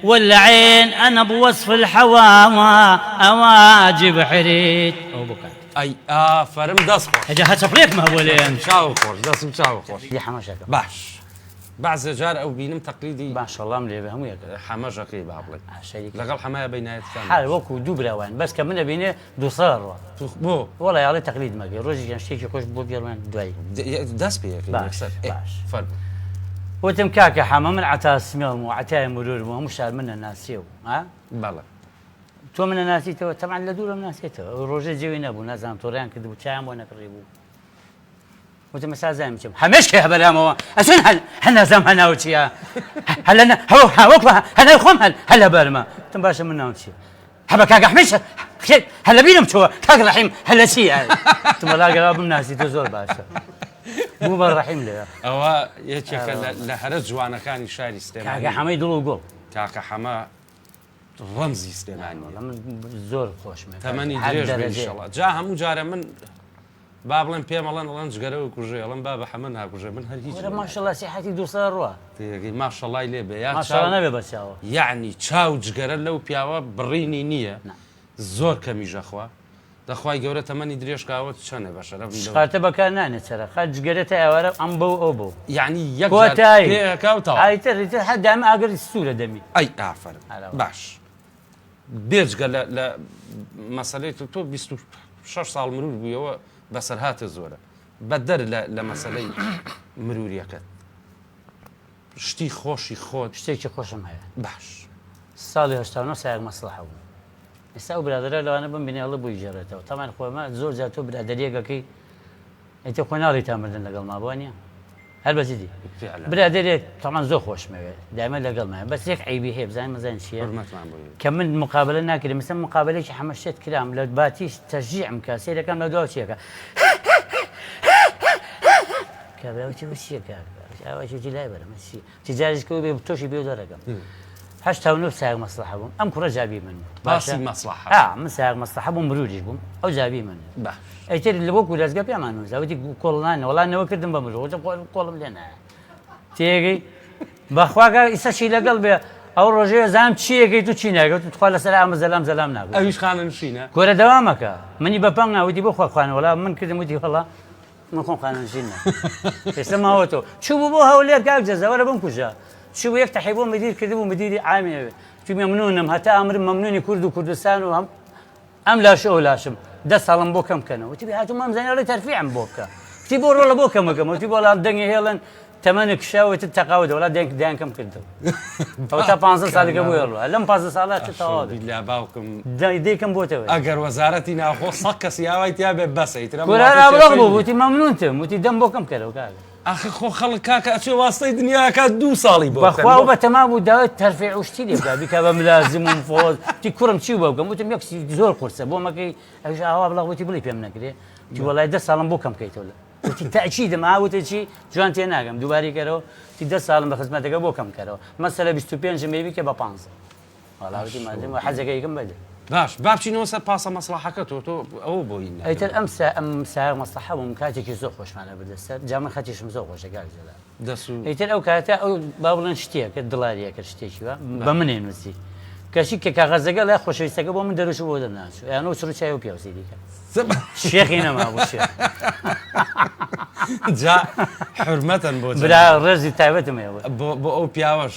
والعين أنا بوصف الحوامة أواجب حريت أو بكات ئەی ئافرم دەست خۆش هجا هتشبليك ما بولين چاو خۆش دەستم چاو خۆش دي حماشك باش بعض جار ئەو بینم تەقلیدی ما شاء الله ملي بهم وياك حەمەژەکەی با بڵێ شريك لەگەڵ حەمایە بینایەتتان حال وكو دوبراوان بس كمنا بيني دوصار بۆ والله يا تقليد ما روجي كان شتيكي خوش بو بيروان دواي دەست پێەکەی باش. فەرمو وتم كاكا حما من عتا سميهم وعتا مرور مش من الناسيو ها بەڵێ تو من ناسيته طبعا لدول من ناسيته روجي جوينا ابو نازم توريان كذبوا تشام وانا قريبو وتم مسازم مشم همشك يا بلامو اسن هل زم هنا وتيا هل انا هو وقفه هل خم هل بالما تم باشا منا وتي حبك كاك حمش هل بينم تو كاك رحيم هل شي تم لا قراب من ناسيته زور باشا مو رحيم لي ئەوە یەکێکە لە هەرە جوانەکانی شاری كاك سلێمانی حميد دلو قول کاکە حەمە ڕەمزی سلێمانی والله من زور خوش من تەمەنی درێژ بێنشەڵە جا هەموو جارە من با بڵێن پێمەڵەن ئەڵەن جگەرەوە کوژێ ئەڵەن با بە حەمە ناکوژێ من هەر هیچ ما شاء الله صحتي دوصار روح تێگەی ماشەڵای لێ بێ یا ما شاء الله نبي بس يا یعنی چاو جگەرە لەو پیاوە بڕینی نییە زۆر کەمیژەخوا دەخوای گەورە تەمەنی درێژکاوە چەنێ بەشەرە خاتە بەکار نانێت سەر خات گەرێتە ئێوارە ئەم بەو ئەو بوو یعنی یەک کۆتاییکەوتەوە ئایتر حەدام ئاگەر سوورە دەمی ئەی ئافرم باش بێجگە لە مەسەلەی تۆ 26 ساڵ مرور بوویەوە بەسەرهاتە زۆرە بەدەر لە مەسەلەی مروریەکەت شتی خۆشی خۆت شتێکی خۆشم هەیە باش ساڵی هەشتا سایەک مەسلحە بوو ئێستا و برادرە لەوانە بم بینێڵە بووی ژێڕێتەوە تەمان خۆمە زۆر جار تۆ برادەریەکەکەی ئەیتە خۆی ناڵی تا مردن لەگەڵ مابووە نیە هەر بەزیدی برادێک تەمان زۆر خۆشمەوێت دامە لەگەڵمایە بەس یەک عیبی هەیە بزانین مەزان چییە کە من مقابلە ناکرێت مثلا مقابلێکی هەمەشێت کرام لە باتیش تەژیعم کە سێرەکەم لە دواو چیەکە کابراوتی بە چیەکە ئەوەی لای بەرەمە چی تجارێکەوە بێ تۆشی بێ دەرەکەم هەشتا و نۆ سایەک مەسلحە بووم ئەم کوڕە جابی من باسی مەسلحە من سایەک مەسلحە بووم مروریش بووم ئەو جابی من باش ئەیتر لە بۆ کورازگە پێمان وزاوتی کۆڵانە وەڵانەوە کردم بە مرۆ کۆڵم لێ نایە تێگەی بەخواگە ئیسەشی لەگەڵ بێ ئەو ڕۆژەیە زانام چیەکەی تو چی ناگەوت تخوا لەسەر ئەمە زەلام زەلام ناگوت ئەویش خانە نشینە گۆرە دەوامەکە منی بەپەنگ ناوتی بۆ خواخوانەوەڵا من کردم وتی هەڵا من خۆم خانە نشینە ئێستا ماوەتەوە چوو بوو بۆ هەولێر کاک جەزەوەرە بم کوژە چوو یەک تەحی بۆ مدیر کردی بوو مدیری عامێ تو مەمنونم هەتا ئەمرم مەمنونی کورد و کوردستان و هەم ئەم لاشە ئەو لاشم 10 ساڵم بۆ کەم بکەنەوە وتی هاتوو مەمزانێڵی تەرفیعم بۆ بکە وتی بۆ ڕۆڵە بۆ کەمەکەم وتی بۆ لام دەنگی هێڵن تەمەنە کشاوەتە تەقاوە وڵا دایانکەم کردەوە ئەو تا 15 ساڵەکە بۆ هێڵوە لەم 15 ساڵات تەواو لا باوکم دایکەم بۆتەوە ئەگەر وەزارەتی ناخۆ سەد کەس یاوای تیا بێ بەسەیترە کورارابڵق بوو وتی مەمنونتم وتی دەم بۆ کەم کەرەوە کاگە ئاخە خۆ خەڵک کاکە ئەچێ واستەی دنیاکە 2 ساڵی بۆ بەخوا و بەتەما بوو داوای تەرفیع و شتی لێ بکا بیکا بە ملازم و فۆز تی کوڕم چی بۆ بکەم وتم یەکسی زۆر قورسە بۆ مەکەی ئەوش ئاوا بڵق وتی بڵی پێم نەکرێ تی وەڵای 10 ساڵم بۆ کەم بکەیتەوە وتی تەئکیدم ئاوتە چی جوان تێ ناگەم دووباری کەرەوە تی 10 ساڵم بە خزمەتەکە بۆ کەم کەرەوە مەسەلە 25 مێ بیکە بە 15 وەڵاوتی مادەم حەزەکە یەکەم بەدە باش بابچینەوە سەر پاسە مەسلحەکە تۆ ئەوە بۆ هین ئەیتر ئەم سایەک مەسلحە بووم کاتێکی زۆر خۆشمانە بردەسەر جا من خەتیشم زۆر خۆشە گاگزەلا ئیتر ئەو کاتە ئەو با بڵێن شتێکە دڵاریە کرد شتێکیوە بە منێ نووسی کەشی کە کاغەزەکە لای خۆشەویستەکە بۆ من دەروش بۆ دەرناچوو یانەوە چڕ چای و پیاوسی دیکە شێخی نەما بوو شێخ جا حرمەتەن بۆ برا ڕێزی تایبەتم ێوە بۆ ئەو پیاوەش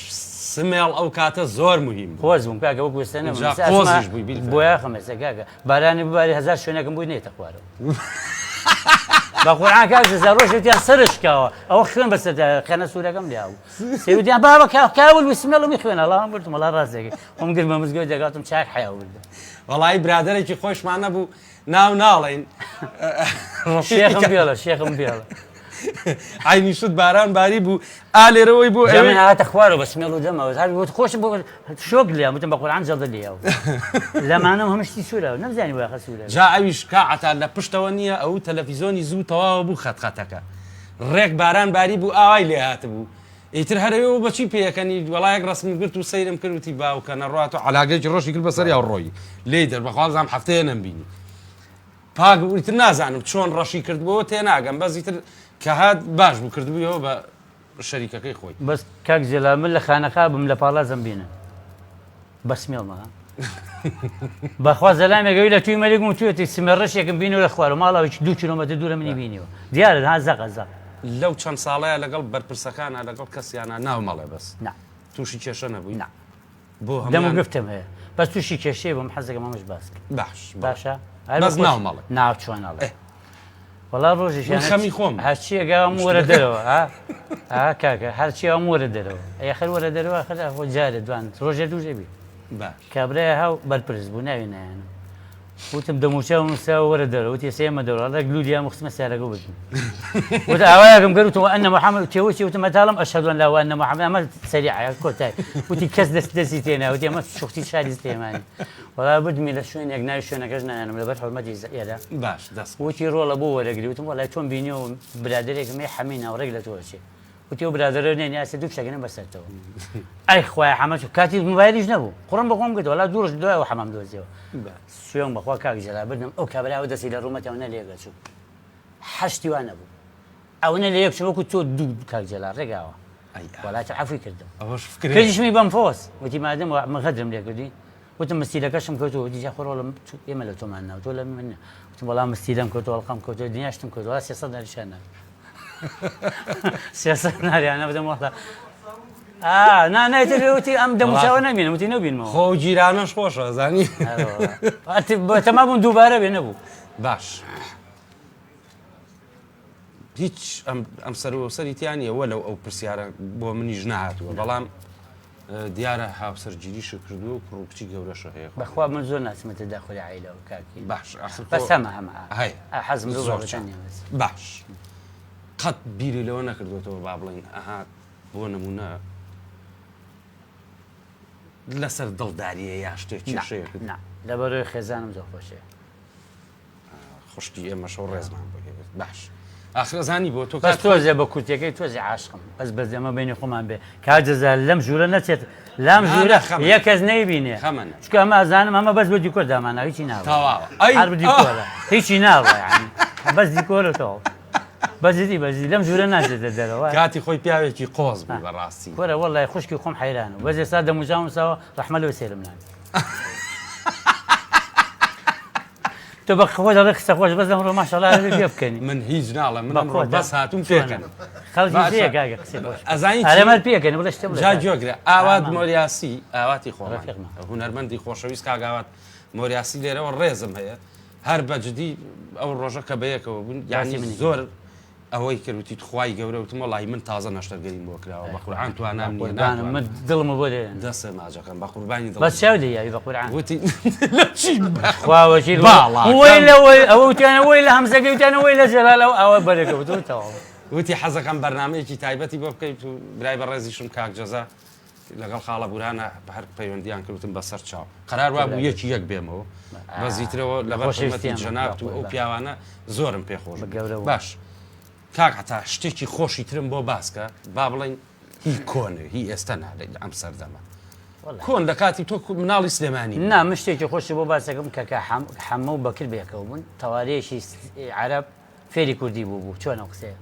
سمێڵ ئەو کاتە زۆر مهم خۆز بووم کاکە وەکو وێستانە خۆزیش بووی بۆیە خەمەسە کاکە بارانی بباری 1000 شوێنەکەم بووی نێتە خوارەوە بە قورعان کاژە ڕۆژێتیان سرشکەوە ئەوە خوێن بەسەر خێنە سوورەکەم لیا بوو سێوتیان بابە کاول وسمێڵ خوێنە لاوان گرتم وڵا ڕاستێکی خۆم گر بە مزگەوت دەگاتم چاک حیا وردە وەڵی برادێکی خۆشمان نەبوو ناو ناڵێن شێخم بێڵە شێخم بێڵە عینی شت باران باری بوو ئالێرەوەی بوو من هاتە خوارەوە بەسمێڵ و دەمەوە هەر خۆشم بۆ شۆک لیا وتم بە قورعان جەڵدە لیاوە لەمانەم هەمشتی سوورەوە نەمزانی وایخە سوورە جا ئەویش کاعتا لە پشتەوە نییە ئەو تەلەڤیزۆنی زوو تەواوە بوو خەتخەتەکە ڕێک باران باری بوو ئاوای لێ هاتە بوو ئیتر هەرەوە بەچی پێەکەنی وڵایەک ڕستمی گرت و سەیرم کردوتی باوکەنە ڕاتەوە علاگەیەکی ڕۆژی کرد بەسەر یا ڕۆی لێ دەر بەخوازام هەفتەیە نەمبینی پاک ئیتر نازانم چۆن ڕەشی کردبەوە تێناگەم بەزیتر کە هات باش بوو کردبوویەوە بە شەریکەکەی خۆی بەس کاک جێلا من لە خانەخا بم لە پاڵا زەمبینە بەسمێڵمە بەخوا زەلامێگەوی لە توی مەلێک و توێتی سمێڕەشێکم بینی و لە خوارە ماڵەوەی 2 کیلۆمەتر دوورە منی بینیەوە دیارە ها زەق لەو چەند ساڵەیە لەگەڵ بەرپرسەکانە لەگەڵ کەسیانە ناو مەڵێ بەس نا تووشی کێشە نەبووی نا بۆ دەم و گفتم هەیە بەس تووشی کێشەیە بۆم حەزەکەم ئەمەش باس باش باشە بەس ناو مەڵێ ناو چۆناڵێ وەڵا ڕۆژێک خەمی خۆم هەرچیەگەوام وەرە دەرەوە کاکە هەرچی ئەم وەرە دەرەوە ئەخەر وەرە دەرەوە خەدا خۆ جارە دوان ڕۆژێ دوژێ بی باش کابرای هاو بەرپرس بوو ناوی نایانە وتم دەموچە و نووسا وەرە دەرەوە وتی سێمە دەوڕە لە گلودیا مخسمە سیارەکە بکەین وت ئاوایەکەم گەروتەوە ئەنە محەممەد تێوەچی وتم مەتاڵم ئەشهەدوان لا وأن محەممەد ئەمە سەریعە کۆتای وتی کەس دەستی تێنا وتی ئەمە شوختی شاری تێمانی وەڵا بردمی لە شوێنێک ناوی شوێنەکەش نایانم لەبەر حورمەتی ئێرە باش دەست وتی ڕۆڵە بۆ وەرەگری وتم وەڵای تۆم بینیەوە برادێکم حەمی ناوڕێک لە تۆچێ وتی و برادرە نێنی ئاسێ دوو شەگەنە بەسەرتەوە ئەی خوای حەمەد کاتی موبایلیش نەبوو قڕم بەخۆم گرت وەڵا دوورش دوایەوە حەمام دۆزیەوە سوێن بەخوا کاک جەلا بردم ئەو کابراوە دەستی لە ڕوومەتەوە نەلێگە چوو حەشتی وان نەبوو ئەوە لە یەک وەکو تۆ دوو کاک جەلا ڕێگاوە وڵاتە عەفوی کردم کردیشمی بەم فۆس وتی مادەم مەغەدرم لێ کردی وتم مستیلەکەشم کەوتەوە وتی جا خۆڕۆڵم ئێمە لە تۆمان ناو تۆ لە من وتم وەڵام مستیلەم کەوتەوە هەڵقەم کەوتەوە دنیاشتم کەوتەوە 300 ناریشانە 300 ناریانە بدەم وەڵا نایتەوتی ئەم دەموچاوە نامێنم وتی نەبینمەوە خۆ جیرانەش خۆشە زانی تەما بوون دووبارە بێ نەبوو باش هیچ ئەم سەرۆسەریتیان نیە وەلەو ئەو پرسیارە بۆ منیش نهاتووە بەڵام دیارە هاوسەرگیریش کردو و کوڕکچی گەورەشە هەیە بەخوا من زۆر ناچمەتە داخۆری عیلەوە کاکی باش بەس هەمە حەزم زۆر باش قەت بیری لەوە نەکردوێتەوە با بڵین ئەها بۆ نمونە لەسەر دڵداریە یا شتێکی شەیەکرد لەبەرۆی خێزانم زۆر خۆشەیە خوشتی ئێمەشە و ڕێزمان بگەێت باش ئاخرەزانی بۆ تۆ بەس تۆزێ بە کورتەکەی تۆزی عاشقم بەس بەس ئەمە بینی خۆمان بێ کاجەزا لەم ژوورە نەچێت لام ژوورە یە کەس نەیبینێ چکە ئەمە ئەزانم ئەمە بەس بە دیکۆر دامانە هیچی ناوە دیکۆرە هیچی ناوە بەس دیکۆرەتەوە بەزیدی بەزی لەم ژوورە ناچێتە دەرەوە کاتی خۆی پیاوێکی قۆز بوو بەڕاستی وەرە وەڵای خوشکی خۆم حەیرانە بەس ئێستا دەموچاومساوە ڕەحمە لەوە سێرم نان تۆ بە خۆ دەڵێ قسە خۆش بەس ئەمڕۆ ماشەڵڵا پێ بکەنی من هیچ ناڵێ من بەس هاتووم پێکەن خەڵکی پێکاگە قسەی خۆش ئەزانی ئەرەمەر پێکەنی بڵێ شتە جا جۆگرە ئاوات مۆریاسی ئاواتی خۆمان هونەرمەندی خۆشەویست کاگاوات مۆریاسی لێرەوە ڕێزم هەیە هەر بەجددی ئەو ڕۆژە کە بەیەکەوە بوون یانی زۆر ئەوەی کردوتی خوای گەورە وتم وەڵی من تازە نەشتەرگەریم بۆ کراوە بە قورعان توانام من دڵم بۆ دێ دەستە ماجەکەم بە قوربانی دڵ بەس چاو دەیاوی بە قورعان وتی خواوەشی وەی لەوەی ئەوە وەی لە هەمزەکەی وتیانە وەی لە جەلالەوە ئەوە بەرەکەوتەوە وتی حەزەکەم بەرنامەیەکی تایبەتی بۆ بکەیت و برای بەڕێزیشم کاک جەزا لەگەڵ خاڵە بورانە هەر پەیوەندیان کردوتم بەسەر چاو قەرار وا بوو یەکی یەک بێمەوە بەزیترەوە لەبەر حورمەتی جەنابەت و ئەو پیاوانە زۆرم پێخۆش باش کاک هەتا شتێکی خۆشی ترم بۆ باسکە با بڵێن هی کۆنە هی ئێستا نادەیت ئەم سەردەمە کۆن لە کاتی تۆ مناڵی سلێمانی نا من شتێکی خۆشی بۆ باسەکەم کە حەمە و بەکر بێکەوە بوون تەوارەیەکی عەرەب فێری کوردی بوو چۆنە قسەیە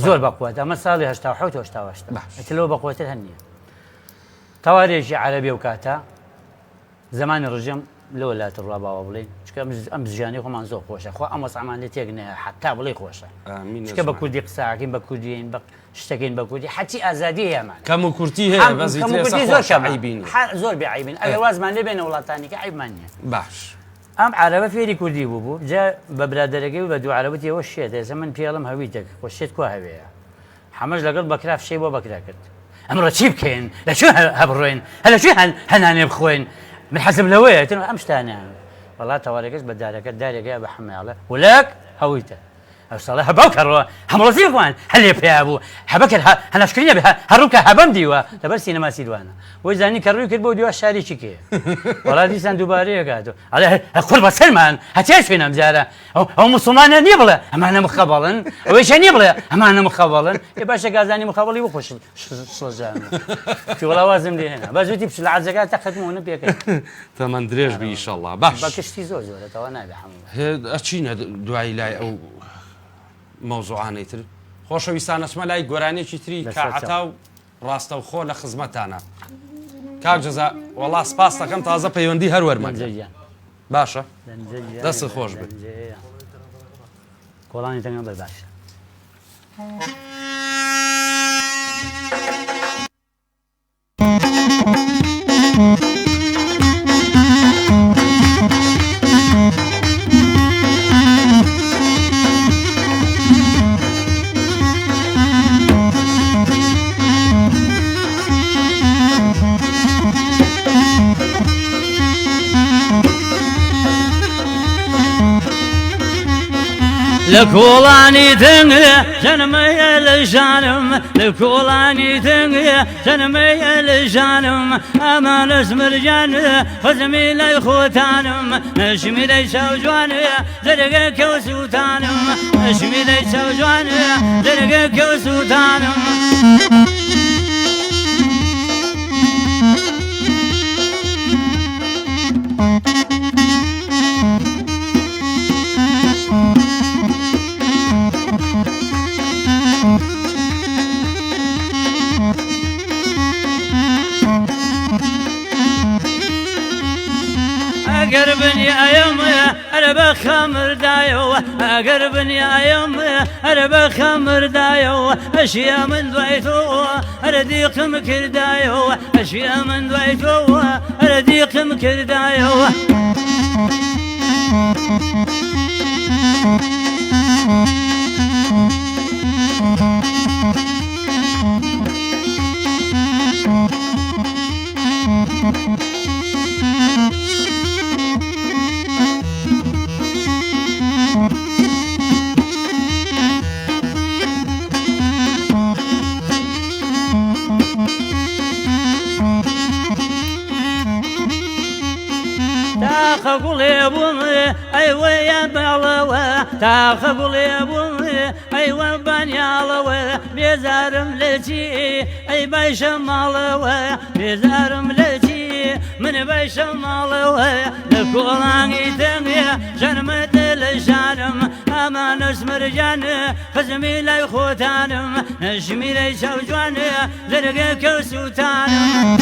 زۆر بەقووەت ئەمە ساڵی هەشتاوەشتەوە بەقوەتر هەن نییە تەوارێکی عەرەبی و کاتە زمانی ڕژەم لە وڵاتە ڕاباوە بڵێن چکە ئەم ژیانی خۆمان زۆر خۆشە خۆ ئەمە سامان لێ تێک نەیە حتا بڵێ خۆشە چکە بە کوردی قساکەین بە کوردیین بە شتەکەین بە کوردی حەچی ئازادی هەیەمان کەم و کورتی هەیە زۆر بێعیبین ئەگەر وازمان لێ بێنە وڵاتانی کە عیبمان نییە باش ئەم عربە فێری کوردی بوو جا بە برادەرەکەی و بە دوو عربەتی ئەوە شێت ئێستا من پێڵم هەویتێک خۆشێت کو هەوەیە حەمەش لەگەڵ بەکرا فشەی بۆ بەکرا کرد ئەمڕۆ چی بکەین لەکوێ هەبڕۆین هەلەکوێ هەنانێ بخۆین من حەزم لەوەیە ئەم شتانیان وڵات تەواڵێکەش بە دارەکە دارێکە بە حەماڵە ولاک هەویتە ئەوساڵە هەباو کەڕەوە هەمڕۆزی بووان هەلێ پێیا بوو هەبەکرد هەناشکرینە هەڕووکە هەبەم دیوە لەبەر سینەما سیروانە وەی زانی کەڕووی کرد بۆ دیوە شارێکی کێ وڵات دیسان دووبارەیە کاتەوە ئەڵێ قورب بە سەرمان هەتیا شوێنەم جارە ئەو موسڵمانە نییە بڵێ ئەمانە مخەبەڵن ئەوەیشە نییە بڵێ ئەمانە مخەبەڵن ێ باشە گازانی مخەبەڵی بۆ خۆش سۆزان وڵاوازم لێ هێنا بەزوتی بچ لە عەرزەکە تا خەتمونە پێکەن تەمەند درێژ بی ئیشەڵڵا باش بە کشتی زۆر زۆرەتەوە نابێ هەموو ئەچینە دوایی لای ئەو مەوزوعانەی تر خۆشەویستان ئەچمە لای گۆرانێکی تری کاعەتا و ڕاستەوخۆ لە خزمەتانە کاک جەزا وەڵا سپاس دەکەم تازە پەیوەندی هەر وەرمەگرە باشە دەست خۆش بێت کۆڵانی تەنگە بەر باشە لكولاني تنغي جنمي لجانم لكولاني تنغي جنمي لجانم امان اسمر جان خزمي لي خوتانم نشمي لي شوجوان زرقك وسوتانم نشمي لي شوجوان زرقك وسوتانم أقربني أيامي أربى خمر دايو أقربني أيامي أربى خمر دايو أشياء من ضيتو أرديق مكر دايو أشياء من ضيتو أرديق مكر دايو تاخقولي بومي أيوة يا بالوا تاخقولي بومي أيوة بنيالوا بيزارم لتي أي بيشم مالوا بيزارم لتي من بيشم مالوا لكولاني تنغي جنمت لجانم أمان اسمر جان خزمي لي خوتانم نشمي لي شوجوان زرقك وسوتانم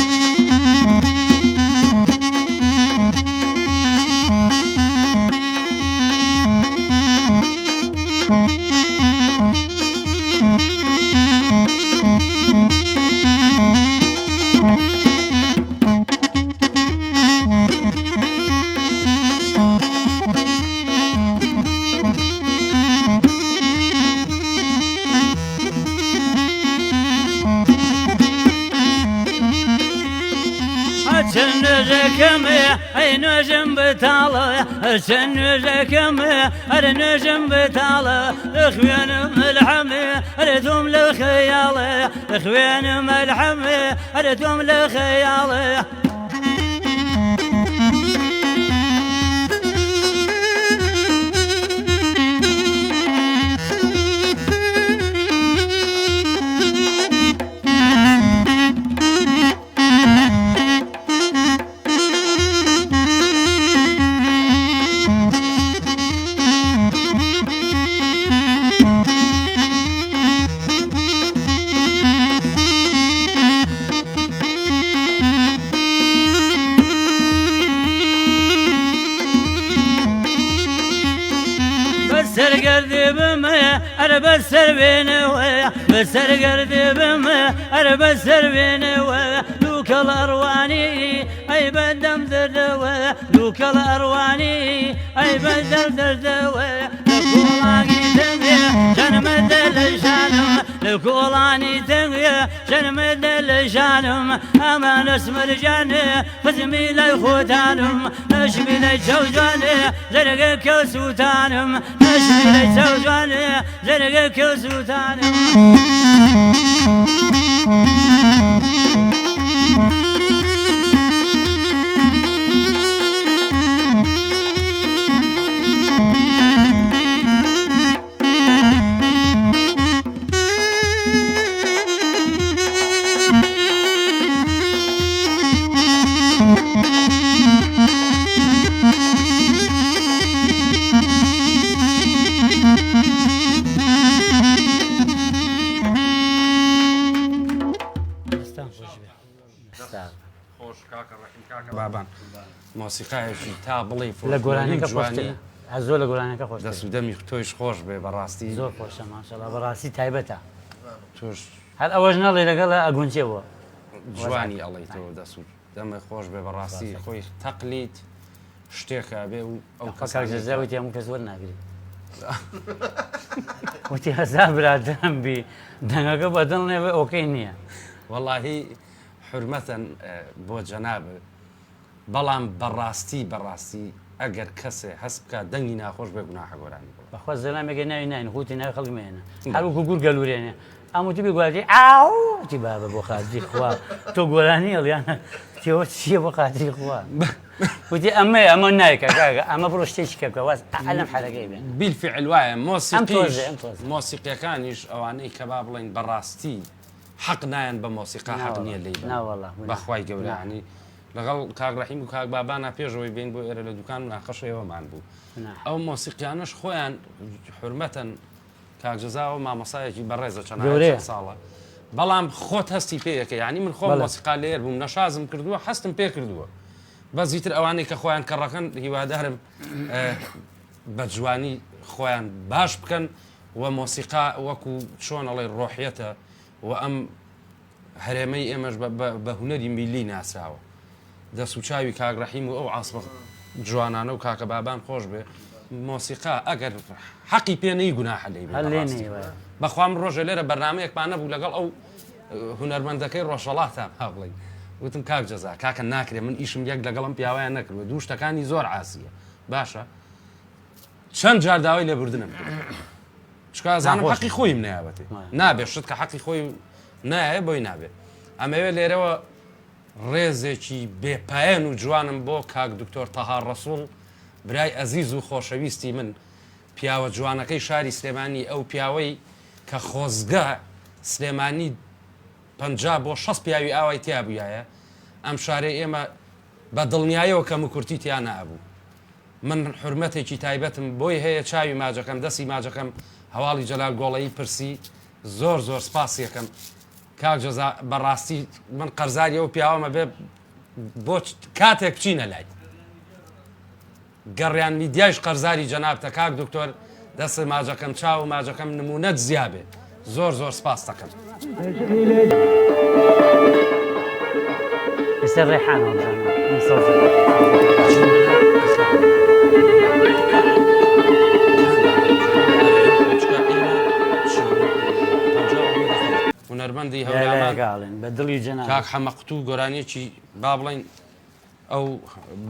نجكم أي نجم بتاله نجكم أي نجم بتاله إخوان ملحمي أردهم لخياله إخوان ملحمي أردهم لخياله بسر قردي بما أربسر بيني ويا بسر قردي بما أربسر بيني ويا لوك الأرواني أي بدم دردوي دوك الأرواني أي بدم دردوي لكولاني تنغي جنمد لشانم لكولاني تنغي جنمد لشانم أما نسمر جاني فزمي لي خوتانم نشمي لي جوجاني زرقك وسوتانم نشمي لي جوجاني زرقك وسوتانم خۆش کاکە ڕەحیم کاکە بابان مۆسیقایەکی تا بڵێ لە گۆرانەکە جوانی خۆشترە زۆر لە گۆرانەکە خۆش دەسوودەمی تۆیش خۆش بێ بەڕاستی زۆر خۆشە ماشەڵا بەڕاستی تایبەتە توش هەر ئەوەش نەڵێ لەگەڵ ئەگونچێەوە جوانی ئەڵی تۆ دەسوود دەمە خۆش بێ بەڕاستی خۆی تەقلیت شتێکە بێ و ئەو کەساوی هەموو کەس وەرناگری وتی هەزار برادرم بی دەنگەکە بەدڵ نێ ئۆکەی نییە واللهی حرمەتەن بۆ جەناب بەڵام بەڕاستی ئەگەر کەسێ هەست بکە دەنگی ناخۆش بێ گوناحە گۆرانی بەخوا زەلامێکە ناوی ناین خوتی ناوی خەڵکمێنە هەروکو گور گەلوورێنێ ئەموتی بێ گوڵاتی ئاوتی بابە بۆ خاتی خوا تۆ گۆرانی هەڵیانە تێوە چییە بۆ خاتی خوا وتی ئەمە نایکە کاکە ئەمە بڕۆ شتێکی کەکە واز ئەلەم حەرەکەی بێن بیلفعل وایە مۆسیقیەکانیش ئەوانەی کە با بڵێن بەڕاستی حەق نایەن بە مۆسیقا حەق نییە لێ بەخوای گەورانی لەگەڵ کاک ڕەحیم و کاک بابانە پێشەوەی بین بۆ ئێرە لە دوکان ناقەشەوەمان بوو ئەو مۆسیقیانش خۆیان حرمەتەن کاکجەزاوە مامەسایەکی بەڕێزە چەند ساڵە بەڵام خۆت هەستی پێیەکە یعنی من خۆ مۆسیقا لێر بووم نەشازم کردووە هەستم پێ کردووە بە زیتر ئەوانەی کە خۆیان کەڕەکەن هیوادارم بە جوانی خۆیان باش بکەن و مۆسیقا وەکو چۆن ئەڵێ ڕۆحیەتە و ئەم هەرێمەی ئێمەش بە هونەری میلی ناسراوە دەسوچاوی کاک ڕەحیم و ئەو عاسبە جوانانە و کاکە بابان خۆش بێ مۆسیقا ئەگەر حەقی پێنەی گوناحە لێ بەخوام ڕۆژە لێرە بەرنامەیەکمانە بوو لەگەڵ ئەو هونەرمەندەکەی ڕۆژەڵاتە هەڵێ وتم کاک جەزا کاکە ناکرێ من ئیشم یەک لەگەڵم پیاوایان نەکردوە دوو شتەکانی زۆر عاسیە باشە چەند جار داوای لێبوردنم چکازانم حەقی خۆیم نایەوەتێ نابێت شت کە حەقی خۆی نایە بۆی نابێت ئەمەوێ لێرەوە ڕێزێکی بێپایەن و جوانم بۆ کاک دکتۆر تەها ڕەسوڵ برای ئەزیز و خۆشەویستی من پیاوە جوانەکەی شاری سلێمانی ئەو پیاوەی کە خۆزگە سلێمانی 50 بۆ 60 پیاوی ئاوای تیا بووایە ئەم شارەی ئێمە بە دڵنیایەوە کەم و کورتی تیان نابوو من حرمەتێکی تایبەتم بۆی هەیە چاوی ماجەکەم دەستی ماجەکەم هەواڵی جەلال گۆڵەیی پرسی زۆر سپاسیەکەم کاک جەزا بەڕاستی من قەرزاری ئەو پیاوەمە بێ بۆ کاتێک بچینە لای گەڕیان میدیایش قەرزاری جەنابتە کاک دکتۆر دەست ماجەکەم چاو ماجەکەم نمونەت زیابێ زۆر سپاس دەکەم ئێستا ڕێحانەوە هونەرمەندی هەولامان بە دڵی جەناب کاک حەمەقت و گۆرانیەکی با بڵێن ئەو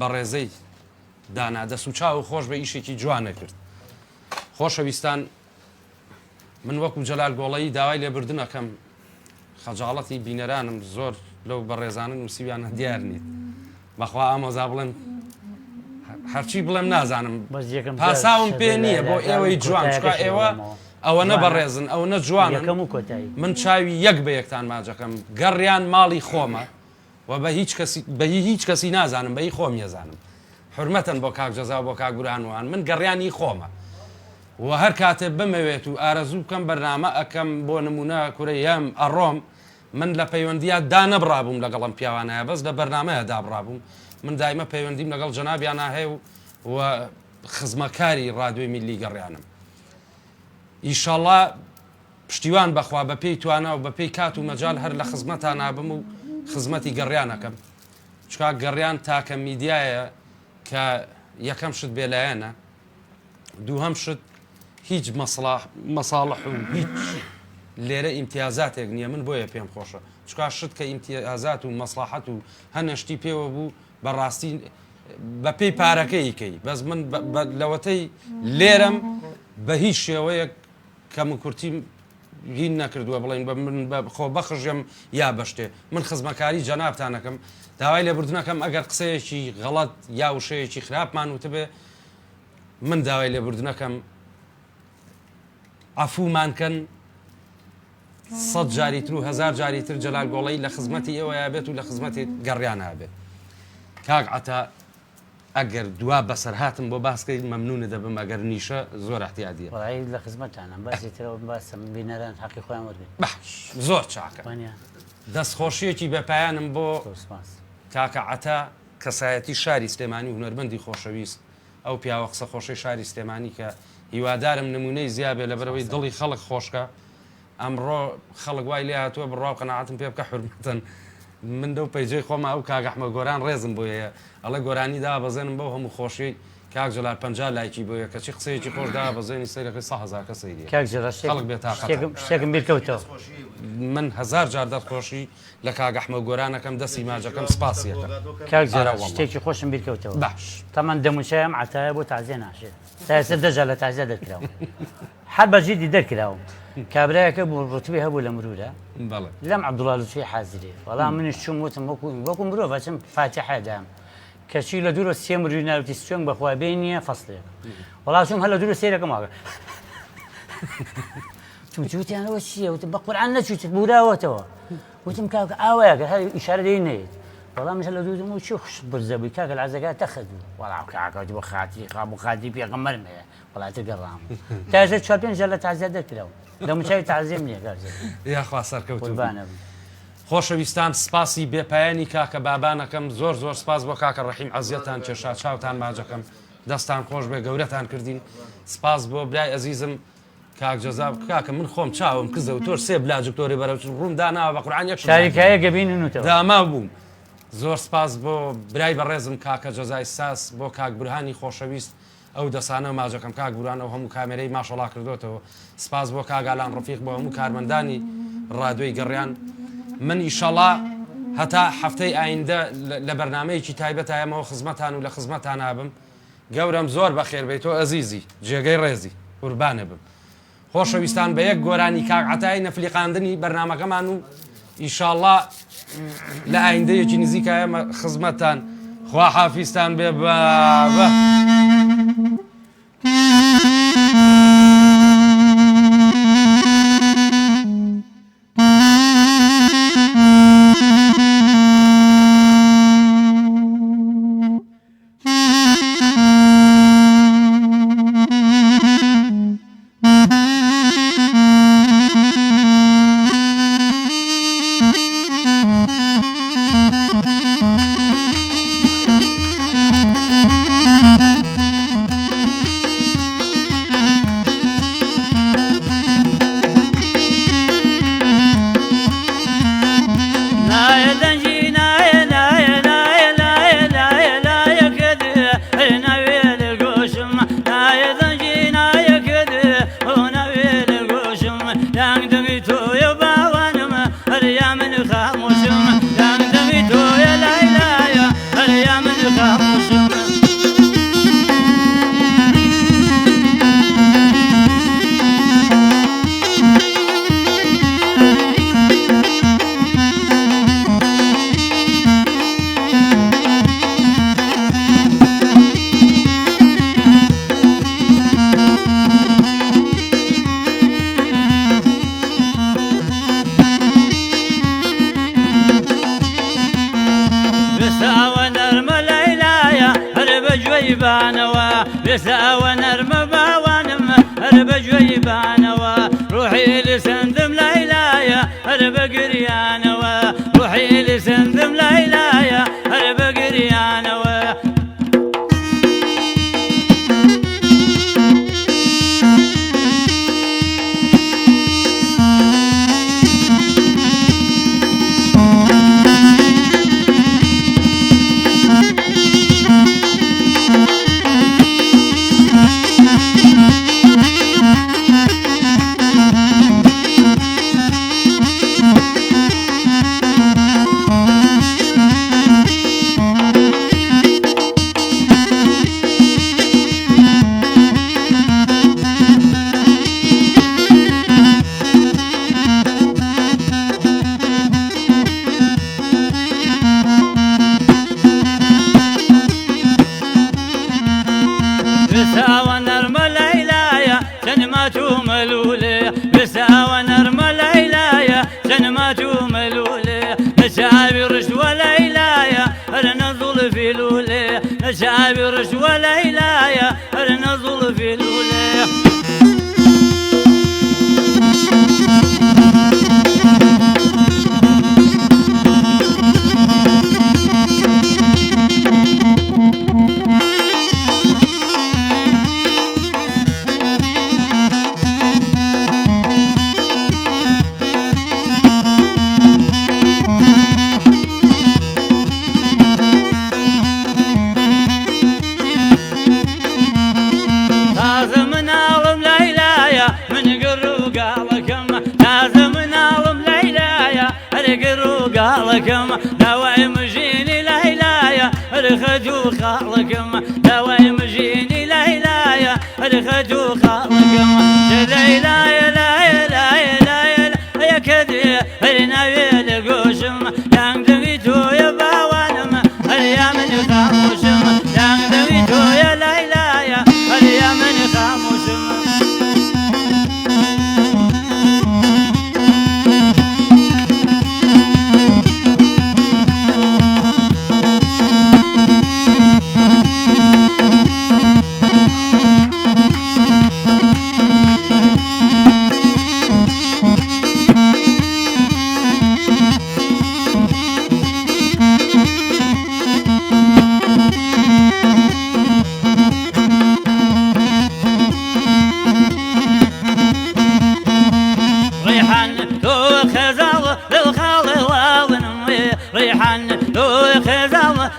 بەڕێزەی دانا دەسوچاو و خۆش بە ئیشێکی جوانە کرد خۆشەویستان من وەکو جەلال گۆڵەیی داوای لێبوردنەکەم خەجاڵەتی بینەرانم زۆر لەو بەڕێزانن نووسیویانە دیار نیت بەخوا ئامۆزا بڵێن هەرچی بڵێم نازانم پاساوم پێ نییە بۆ ئێوەی جوان چکە ئێوە ئەوە نە بەڕێزن ئەو نە جوانن من چاوی یەک بە یەکتان ماجەکەم گەڕیان ماڵی خۆمە و بە هیچ کەسی نازانم بەی خۆم یەزانم حرمەتەن بۆ کاک جەزا بۆ کاک گورانوان من گەڕیانی خۆمە و هەر کاتێ بمەوێت و ئارەزوو بکەم بەرنامە ئەەکەم بۆ نمونە کوورە یام ئەڕۆم من لە پەیوەندیە دا نەبڕابووم لەگەڵم پیاوانایە بەس لە بەرنمەیە دابڕابووم من دایمە پەیوەندیم لەگەڵ جەنابیانە هەیە و خزمەکاری ڕادیۆی میلی گەڕیانم ئیشەڵڵا پشتیوان بەخوا بە پێی توانە و بە پێی کات و مەجال هەر لە خزمەتان نابم و خزمەتی گەڕیانەکەم چکا گەڕیان تاکە میدیایە کە یەکەم شت بێلایەنە دووهەم شت هیچ مەساڵح و هیچ لێرە ئیمتیازاتێک نییە من بۆیە پێم خۆشە چکا شت کە ئیمتیازات و مەسلحەت و هەنەشتی پێوە بوو بەڕاستی بە پێی پارەکەیکەی بەس من لەوەتەی لێرەم بە هیچ شێوەیە کە من کورتیم هین نەکردووە بڵین من خۆ بەخژێم یا بەشتێ من خزمەکاری جەنابتانەکەم داوای لێبوردنەکەم ئەگەر قسەیەکی غەڵەت یا وشەیەکی خراپمان وتبێ من داوای لێبوردنەکەم عەفومانکەن 100 جاریتر و 1000 جاریتر جەلال گۆڵەی لە خزمەتی ئێوە یابێت و لە خزمەتی گەڕیان هابێت کاک عەتا ئەگەر دوا بەسەر هاتم بۆ باسکەی مەمنونە دەبم ئەگەر نیشە زۆر احتیادیە وڵی لە خزمەتانە باسی ترەوە باسم بینەران حەقی خۆیان وەرگن باش زۆر چاکە دەستخۆشیەکی بەپایانم بۆ کاکە عەتا کەسایەتی شاری سلێمانی و هونەرمەندی خۆشەویست ئەو پیاوە قسە خۆشەی شاری سلێمانی کە هیوادارم نمونەی زیابێ لەبەرەوەی دڵی خەڵک خۆشکە ئەمڕۆ خەڵک وای لێ هاتووە بڕاو قەناعەتم پێ بکە حورمەتەن من دەو پەیجەی خۆمە ئەو کاک ئەحمەد گۆران ڕێزم بۆیە ئەڵێ گۆرانی دابەزێنم بەو هەموو خۆشی کاک جەلال 50 لایکی بۆیە کەچی قسەیەکی خۆش دابەزێنی سەیرەکەی 100,000 کە سەیری خەڵک شتێکم بیرکەوتەوە من 1000 جار دەستخۆشی لە کاک ئەحمەد گۆرانەکەم دەستی ماجەکەم سپاسیەکە کاک جەلال شتێکی خۆشم بیرکەوتەوە باش تەمان دەموچەیەم عەتایە بۆ تازیە ناشێت سایسە دەجا لە تازیە دەرکراوە هەر بەجیدی دەرکراوە کابراایەکە بوو ڕوتبی هەبوو لە مرورە لەم عەبدوڵڵا لوتفی حازرێ وەڵام منیش چوم وتم وەکو مرۆڤ ئەچم فاتیحە دام کەچی لە دوورە سێ مروری ناوتی سوێن بەخوا بێ نییە فەسڵێک وەڵام چوم هەر لە دوورە سێرەکەم واگە توتیانەوە چییە وتم بە قورعان نەچوت بوراوەتەوە وتم کاکە ئاوایەکە هەر ئیشارە دەی نەیت وەڵام لە دوودم و چی خوش برزەبووی کاکە العزەکە تەخەدوو وەڵام کاکەوتی بە خاتی خام و خاتی پێغەمبەرمەیە وڵاتە گەڕام تازە 4-5 جار لە تازیە دەرکراوە دەموچاوی تازیم نییە یاخوا سەرکەوتوبانە خۆشەویستان سپاسی بێپایانی کاکە بابانەکەم زۆر زۆر سپاس بۆ کاکە ڕەحیم عەزیەتان کێشا چاوتان ماجەکەم دەستان خۆش بێ گەورەتان کردین سپاس بۆ برای ئەزیزم کاک جەزا کاکە من خۆم چاوم کزە و تۆر سێ بلاجکتۆری بەرەو ڕوون داناوە بە قورعان یەک شاریکایە گەبیننەوە داما بووم زۆر سپاس بۆ برای بەڕێزم کاکە جەزای ساس بۆ کاک بورهانی خۆشەویست ئەو دەسانە ماجەکەم کاک بوران ئەو هەموو کامێرەی ماشەڵا کردوتەوە سپاس بۆ کاگالان ڕفیق بۆ هەموو کارمەندانی ڕادیۆی گەڕیان من ئیشەڵا هەتا هەفتەی ئایندە لە بەرنامەیەکی تایبەتایەمەوە خزمەتان و لە خزمەتان هابم گەورم زۆر بەخێر بیتەوە ئەزیزی جێگەی ڕێزی قوربانە بم خۆشەویستان بە یەک گۆرانی کاک عەتای نەفلیقاندنی بەرنامەکەمان و ئیشەڵا لە ئایندەیەکی نزیکایە خزمەتان خوا حافیزتان بێ بە بێساوە نەرمە باوانم هەر بە گوێی بانەوە ڕوحی لە سندم لایلایە هەر بە گریانەوە ڕوحی لە سندم لایلایە هەر بە گریانەوە نظل في الولي نشابرش وليلايا نظل في الولي خالكم دوايم جيني ليلايا رخدو خالكم دوايم جيني ليلايا رخدو خالكم ليلايا لايا لايا لايا يا كذي رناوي لقوشم دان دويتو يا باوانم اليا من خاموشم دان دويتو يا ليلايا اليا من خاموشم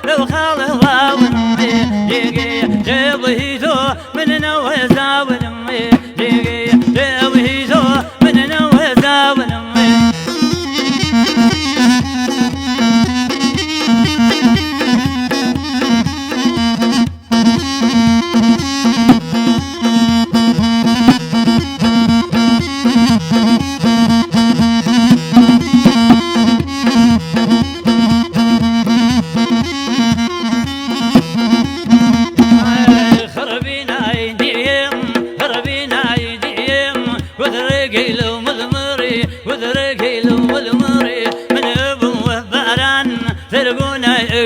لو خال واونمي ديجي جبهيتو من نوزا ونمي ديجي جبهيتو من نوزا ونمي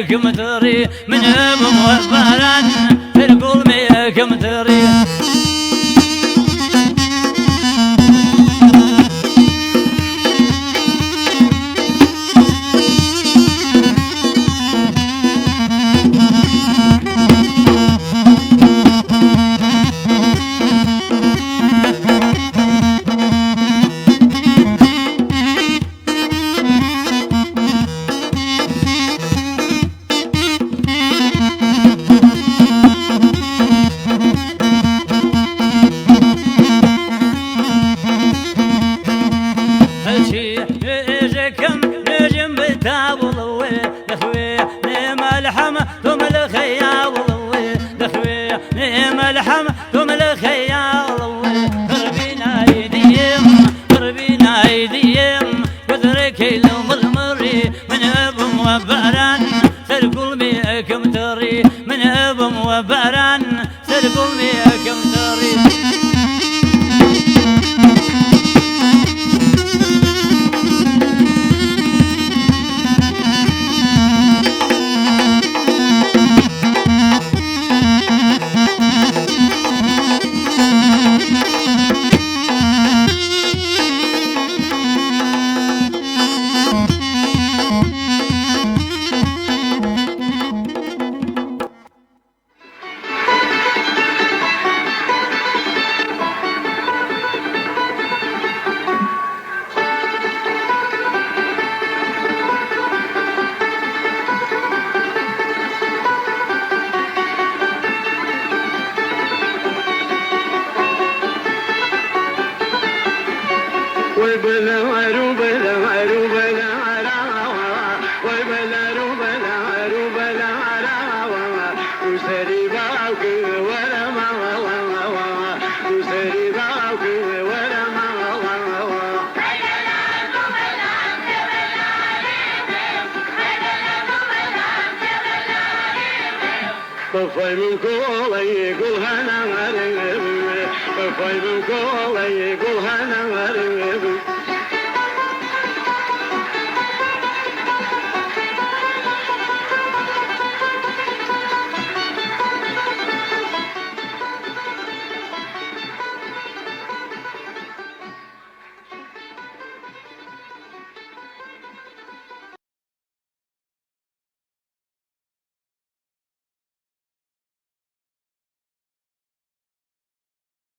كمتري من ابو وفران ترقل مي كمتري من ابو وبران سرقوا مي كمتري فايم كولا يقول هنا غريب فايم كولا يقول هنا غريب